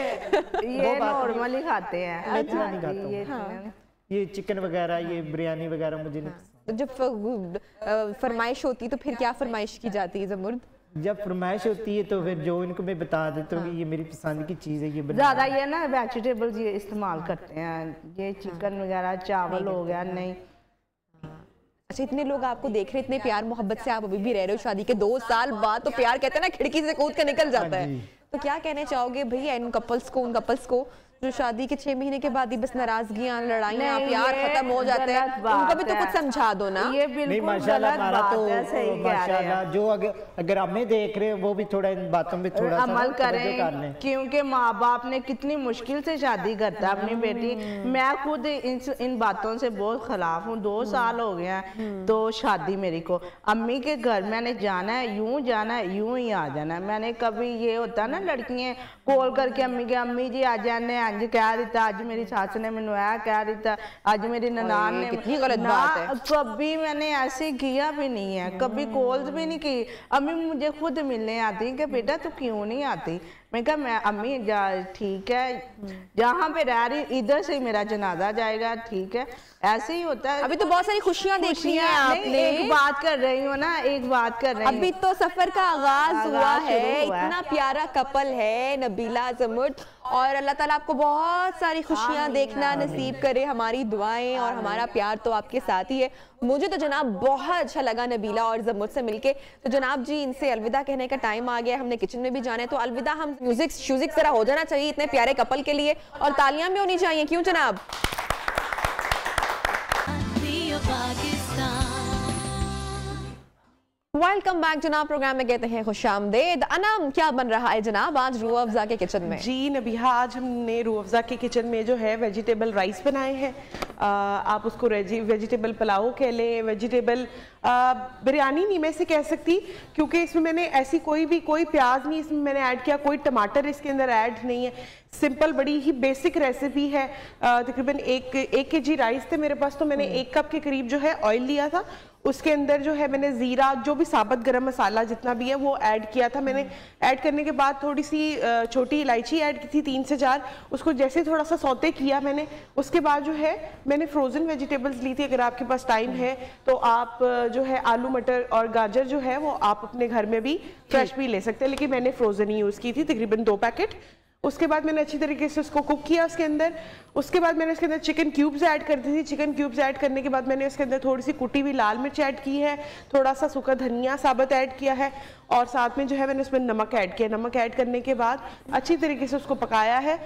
Speaker 7: ये नॉर्मली खाते हैं,
Speaker 8: मैं इतना नहीं खाता। ये चिकन वगैरह, ये बिरयानी वगैरह मुझे नहीं।
Speaker 1: जब फरमाइश होती तो फिर क्या फरमाइश की जाती है ज़मुर्द?
Speaker 8: जब फरमाइश होती है तो फिर जो इनको मैं बता देता हूँ कि ये मेरी पसंद की चीज़ है, ये
Speaker 7: ज़्यादा ये ना वेजिटेबल्स ये इस्तेमाल करते हैं, ये चिकन वगैरह चावल हो गया नहीं।
Speaker 1: अच्छा, इतने लोग आपको देख रहे, इतने प्यार मोहब्बत से आप अभी भी रह रहे हो शादी के 2 साल बाद, तो प्यार कहते हैं ना खिड़की से कूद कर निकल जाता है। तो क्या कहना चाहोगे भैया उन कपल्स को जो शादी के 6 महीने के बाद ही बस नाराजगियां, लड़ाइयां, प्यार खत्म हो जाते हैं, उनको भी तो कुछ समझा दो ना।
Speaker 7: ये बिल्कुल माशाल्लाह हमारा तो
Speaker 8: माशाल्लाह जो अगर हमें देख रहे हैं वो भी थोड़ा इन बातों पे थोड़ा
Speaker 7: अमल करें, क्योंकि माँ बाप ने कितनी मुश्किल से शादी करता है अपनी बेटी। मैं खुद इन बातों से बहुत खिलाफ हूँ। 2 साल हो गए हैं तो शादी मेरी को, अम्मी के घर मैंने जाना है, यूं जाना है, यूं ही आ जाना है। मैंने कभी ये होता ना लड़कियां कॉल करके अम्मी जी आ जाने, आज कह दिता, आज मेरी सास ने मैनू कह दिता, आज मेरी ननान ने,
Speaker 1: कितनी गलत बात है।
Speaker 7: कभी मैंने ऐसे किया भी नहीं है, कभी कॉल्स भी नहीं की। अम्मी मुझे खुद मिलने आती कि बेटा तू क्यों नहीं आती? मैं कहा मैं अम्मी ठीक है, जहाँ पे रह रही इधर से मेरा जनाजा जाएगा, ठीक है, ऐसे ही होता है।
Speaker 1: अभी तो बहुत सारी खुशियां देखी हैं आपने।
Speaker 7: एक बात कर रही हूँ ना, एक बात कर रही हूँ,
Speaker 1: अभी तो सफर का आगाज हुआ है। इतना प्यारा कपल है नबीला ज़मुर्द, और अल्लाह ताला आपको बहुत सारी खुशियां देखना नसीब करे। हमारी दुआएं और हमारा प्यार तो आपके साथ ही है। मुझे तो जनाब बहुत अच्छा लगा नबीला और ज़मुर्द से मिलके। तो जनाब जी इनसे अलविदा कहने का टाइम आ गया, हमने किचन में भी जाना है, तो अलविदा। हम म्यूजिक जरा हो जाना चाहिए इतने प्यारे कपल के लिए, और तालियां भी होनी चाहिए, क्यों जनाब? वेलकम बैक जनाब, प्रोग्राम में कहते हैं खुशामदीद। अनम, क्या बन रहा है जनाब आज रूह अफ़ज़ा के किचन में?
Speaker 9: जी नबिहा, आज हमने रूह अफ़ज़ा के किचन में जो है वेजिटेबल राइस बनाए हैं। आप उसको वेजिटेबल पुलाव कह लें, वेजिटेबल बिरयानी नहीं मैं इसे कह सकती, क्योंकि इसमें मैंने ऐसी कोई प्याज नहीं इसमें मैंने ऐड किया, कोई टमाटर इसके अंदर ऐड नहीं है। सिंपल बड़ी ही बेसिक रेसिपी है। तकरीबन एक केजी राइस थे मेरे पास, तो मैंने 1 कप के करीब जो है ऑयल लिया था। उसके अंदर जो है मैंने ज़ीरा, जो भी साबुत गरम मसाला जितना भी है वो ऐड किया था मैंने। ऐड करने के बाद थोड़ी सी छोटी इलायची ऐड की थी 3 से 4, उसको जैसे थोड़ा सा सौते किया मैंने। उसके बाद जो है मैंने फ्रोज़न वेजिटेबल्स ली थी। अगर आपके पास टाइम है तो आप जो है आलू मटर और गाजर जो है वो आप अपने घर में भी फ्रेश भी ले सकते हैं, लेकिन मैंने फ्रोज़न ही यूज़ की थी, तकरीबन 2 पैकेट। उसके बाद मैंने अच्छी तरीके से उसको कुक किया उसके अंदर। उसके बाद मैंने इसके अंदर चिकन क्यूब्स ऐड कर दी थी। चिकन क्यूब्स ऐड करने के बाद मैंने इसके अंदर थोड़ी सी कुटी हुई लाल मिर्च ऐड की है, थोड़ा सा सूखा धनिया साबुत ऐड किया है, और साथ में जो है मैंने उसमें नमक ऐड किया। नमक ऐड करने के बाद अच्छी तरीके से उसको पकाया है।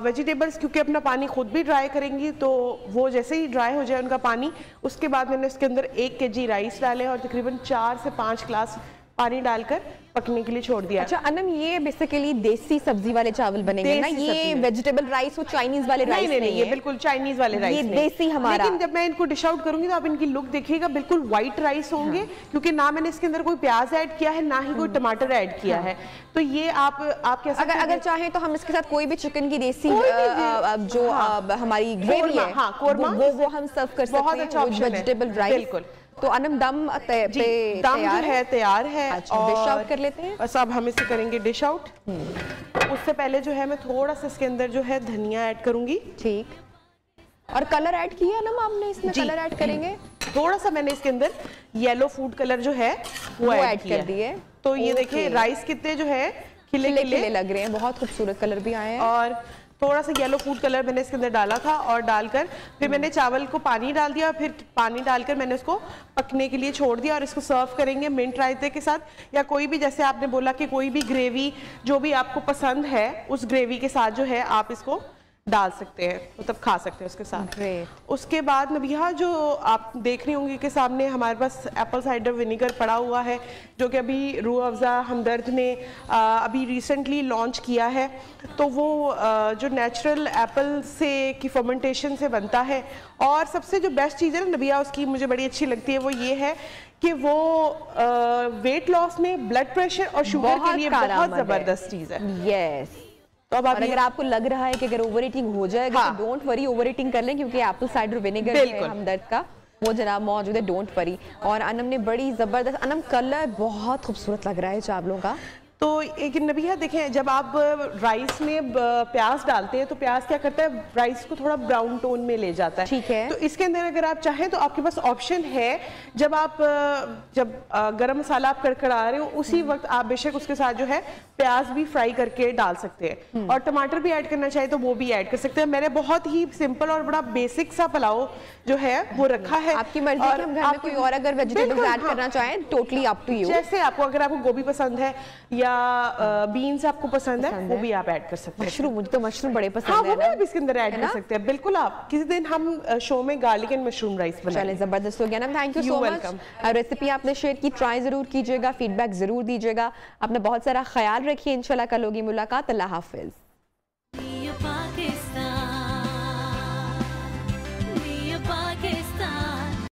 Speaker 9: वेजिटेबल्स क्योंकि अपना पानी खुद भी ड्राई करेंगी, तो वो जैसे ही ड्राई हो जाए उनका पानी, उसके बाद मैंने उसके अंदर 1 केजी राइस डाले और तकरीबन 4 से 5 गिलास पानी डालकर पकने के लिए छोड़ दिया।
Speaker 1: अच्छा अनम, ये बेसिकली देसी सब्जी वाले चावल बनेंगे ना? ये वेजिटेबल राइस वो चाइनीज वाले राइस नहीं,
Speaker 9: ये बिल्कुल चाइनीज वाले राइस
Speaker 1: ये देसी हमारा।
Speaker 9: लेकिन जब मैं इनको डिश आउट करूंगी तो आप इनकी लुक देखिएगा, बिल्कुल व्हाइट राइस होंगे। क्योंकि ना मैंने इसके अंदर कोई प्याज ऐड किया है, ना ही कोई टमाटर ऐड किया है। तो ये आप कैसे
Speaker 1: अगर चाहें तो हम इसके साथ कोई भी चिकन की देसी जो हमारी ग्रेवी है वो हम सर्व कर सकते हैं।
Speaker 9: बहुत अच्छा ऑप्शन है
Speaker 1: वेजिटेबल राइस।
Speaker 9: बिल्कुल।
Speaker 1: तो अनम दम
Speaker 9: तैयार है।
Speaker 1: अच्छा, डिश आउट कर लेते हैं।
Speaker 9: बस अब हम इसे करेंगे डिश आउट। उससे पहले जो है मैं थोड़ा सा इसके अंदर जो है धनिया ऐड करूंगी।
Speaker 1: ठीक। और कलर ऐड किया ना आपने इसमें? कलर ऐड करेंगे
Speaker 9: थोड़ा सा। मैंने इसके अंदर येलो फूड कलर जो है वो ऐड
Speaker 1: कर दिए।
Speaker 9: तो ये देखिए राइस कितने जो है खिले खिले
Speaker 1: लग रहे हैं, बहुत खूबसूरत कलर भी आए हैं।
Speaker 9: और थोड़ा सा येलो फूड कलर मैंने इसके अंदर डाला था, और डालकर फिर मैंने चावल को पानी डाल दिया, और फिर पानी डालकर मैंने उसको पकने के लिए छोड़ दिया। और इसको सर्व करेंगे मिंट रायते के साथ, या कोई भी, जैसे आपने बोला कि कोई भी ग्रेवी जो भी आपको पसंद है उस ग्रेवी के साथ जो है आप इसको डाल सकते हैं, मतलब खा सकते हैं उसके साथ। उसके बाद नबिहा, जो आप देख रही होंगी कि सामने हमारे पास एप्पल साइडर विनेगर पड़ा हुआ है, जो कि अभी रूह अफ़ज़ा हमदर्द ने अभी रिसेंटली लॉन्च किया है। तो वो जो नेचुरल एप्पल से की फर्मेंटेशन से बनता है। और सबसे जो बेस्ट चीज़ है ना नबिया उसकी मुझे बड़ी अच्छी लगती है, वो ये है कि वो वेट लॉस में, ब्लड प्रेशर और शुगर के लिए बहुत ज़बरदस्त चीज़ है।
Speaker 1: यस। तो अब अगर आपको लग रहा है कि अगर ओवर ईटिंग हो जाएगा तो डोंट वरी, ओवर ईटिंग कर लें, क्योंकि एप्पल साइडर विनेगर है हमदर्द का, वो जनाब मौजूद है, डोंट वरी। और अनम ने बड़ी जबरदस्त, अनम कलर बहुत खूबसूरत लग रहा है चावलों का।
Speaker 9: तो एक नबिया देखें, जब आप राइस में प्याज डालते हैं तो प्याज क्या करता है, राइस को थोड़ा ब्राउन टोन में ले जाता है।
Speaker 1: ठीक है।
Speaker 9: तो इसके अंदर अगर आप चाहें तो आपके पास ऑप्शन है, जब गरम मसाला आप कड़कड़ा रहे हो उसी वक्त आप बेशक उसके साथ जो है प्याज भी फ्राई करके डाल सकते हैं, और टमाटर भी ऐड करना चाहे तो वो भी ऐड कर सकते हैं। मैंने बहुत ही सिंपल और बड़ा बेसिक सा पुलाव जो है वो रखा है।
Speaker 1: आपकी मर्जी है, हम घर में कोई और अगर वेजिटेबल्स ऐड करना चाहें, टोटली अप टू यू।
Speaker 9: जैसे आपको, अगर आपको गोभी पसंद है या बीन्स आपको पसंद है वो भी आप ऐड कर सकते हैं।
Speaker 1: मशरूम, मुझे तो मशरूम बड़े पसंद है।
Speaker 9: वो भी आप इसके अंदर ऐड कर सकते हैं। बिल्कुल। आप किसी दिन हम शो में गार्लिक एंड मशरूम राइस बनाएंगे।
Speaker 1: चलें, जबरदस्त हो गया ना। Thank you so much. Recipe आपने शेयर की, ट्राई जरूर कीजिएगा, फीडबैक जरूर दीजिएगा। अपना बहुत सारा ख्याल रखिए। इंशाल्लाह कल होगी मुलाकात। अल्लाह हाफिज।